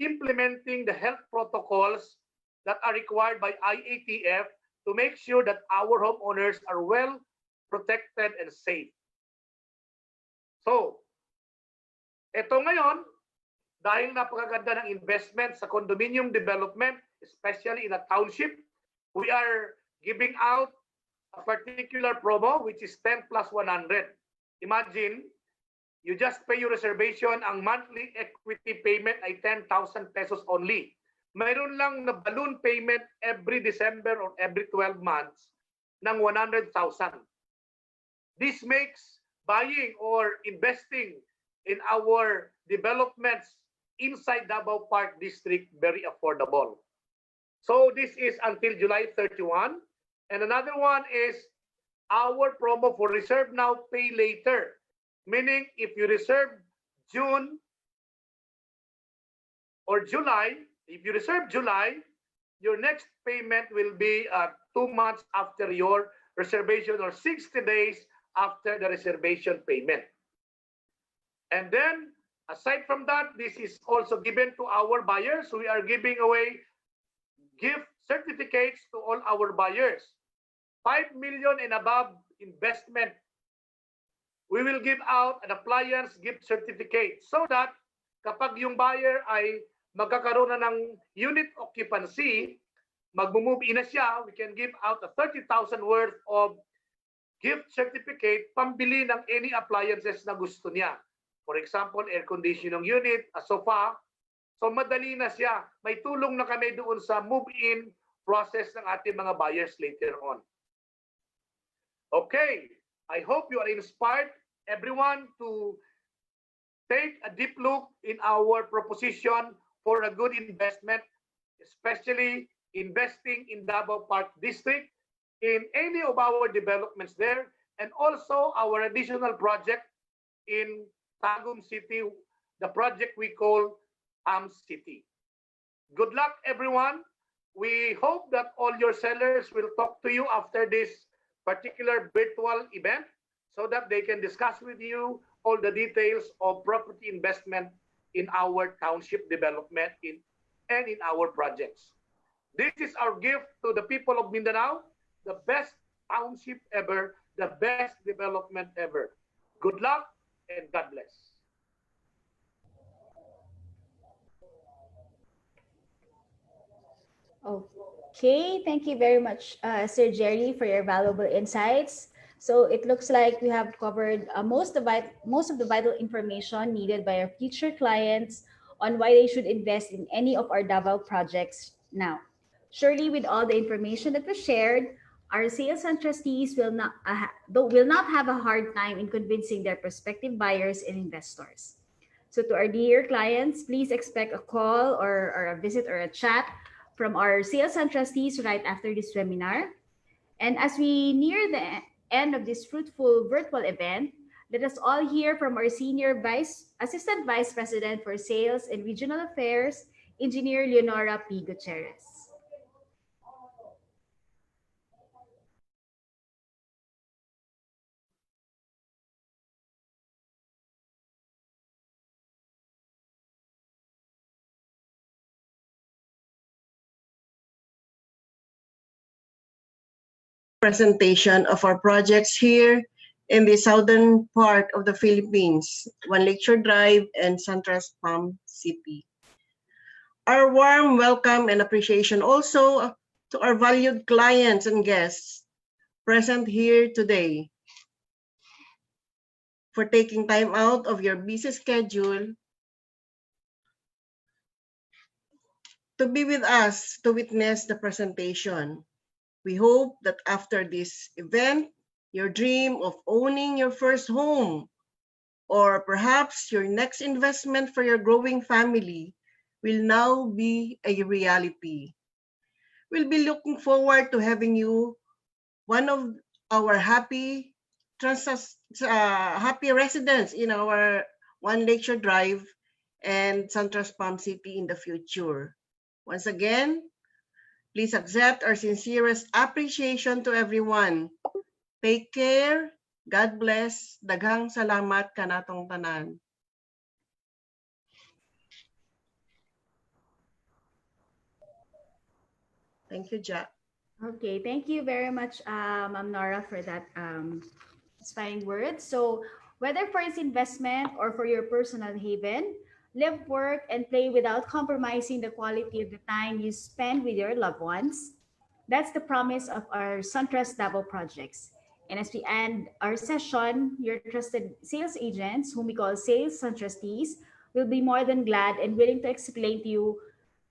implementing the health protocols that are required by IATF to make sure that our homeowners are well protected and safe. So, ito ngayon, dahil napakaganda ng investment sa condominium development, especially in a township, we are giving out a particular promo which is 10 plus 100. Imagine, you just pay your reservation, ang monthly equity payment ay 10,000 pesos only. Mayroon lang na balloon payment every December or every 12 months ng 100,000. This makes buying or investing in our developments inside Davao Park District very affordable. So this is until July 31. And another one is our promo for reserve now, pay later. Meaning if you reserve June or July, if you reserve July, your next payment will be 2 months after your reservation or 60 days after the reservation payment. And then, aside from that, this is also given to our buyers. We are giving away gift certificates to all our buyers. 5 million and above investment. We will give out an appliance gift certificate so that kapag yung buyer ay magkakaroon na ng unit occupancy, mag-move in na siya, we can give out a 30,000 worth of gift certificate pambili ng any appliances na gusto niya. For example, air conditioning unit, a sofa. So madali na siya. May tulong na kami doon sa move-in process ng ating mga buyers later on. Okay, I hope you are inspired, everyone, to take a deep look in our proposition for a good investment, especially investing in Davao Park District, in any of our developments there, and also our additional project in Tagum City, the project we call City. Good luck, everyone. We hope that all your sellers will talk to you after this particular virtual event so that they can discuss with you all the details of property investment in our township development and in our projects. This is our gift to the people of Mindanao, the best township ever, the best development ever. Good luck and God bless. Okay, thank you very much, Sir Jerry, for your valuable insights. So it looks like we have covered most of the vital information needed by our future clients on why they should invest in any of our Davao projects now. Surely, with all the information that was shared, our sales and trustees will not have a hard time in convincing their prospective buyers and investors. So to our dear clients, please expect a call or a visit or a chat from our sales and trustees right after this webinar. And as we near the end of this fruitful virtual event, let us all hear from our Senior Assistant Vice President for Sales and Regional Affairs, Engineer Leonora P. Gutierrez. Presentation of our projects here in the southern part of the Philippines, One Lakeshore Drive and Suntrust Palm City. Our warm welcome and appreciation also to our valued clients and guests present here today for taking time out of your busy schedule to be with us to witness the presentation. We hope that after this event, your dream of owning your first home or perhaps your next investment for your growing family will now be a reality. We'll be looking forward to having you one of our happy residents in our One Lakeshore Drive and Suntrust Palm City in the future. Once again, please accept our sincerest appreciation to everyone. Take care. God bless. Daghang salamat kanatong tanan. Thank you, Ja. Okay, thank you very much, Ma'am Nora, for that inspiring words. So whether for its investment or for your personal haven, live, work, and play without compromising the quality of the time you spend with your loved ones. That's the promise of our Suntrust Davao projects. And as we end our session, your trusted sales agents, whom we call sales Suntrustees, will be more than glad and willing to explain to you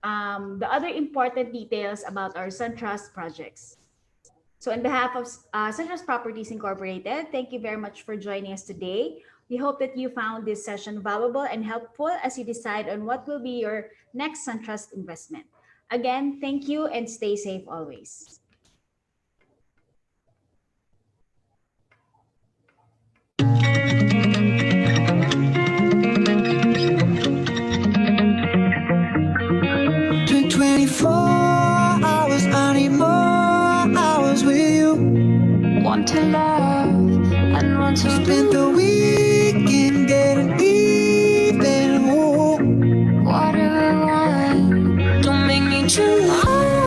the other important details about our Suntrust projects. So on behalf of Suntrust Properties Incorporated, thank you very much for joining us today. We hope that you found this session valuable and helpful as you decide on what will be your next Suntrust investment. Again, thank you and stay safe always. Hours, I need more hours with you. Want to love and true.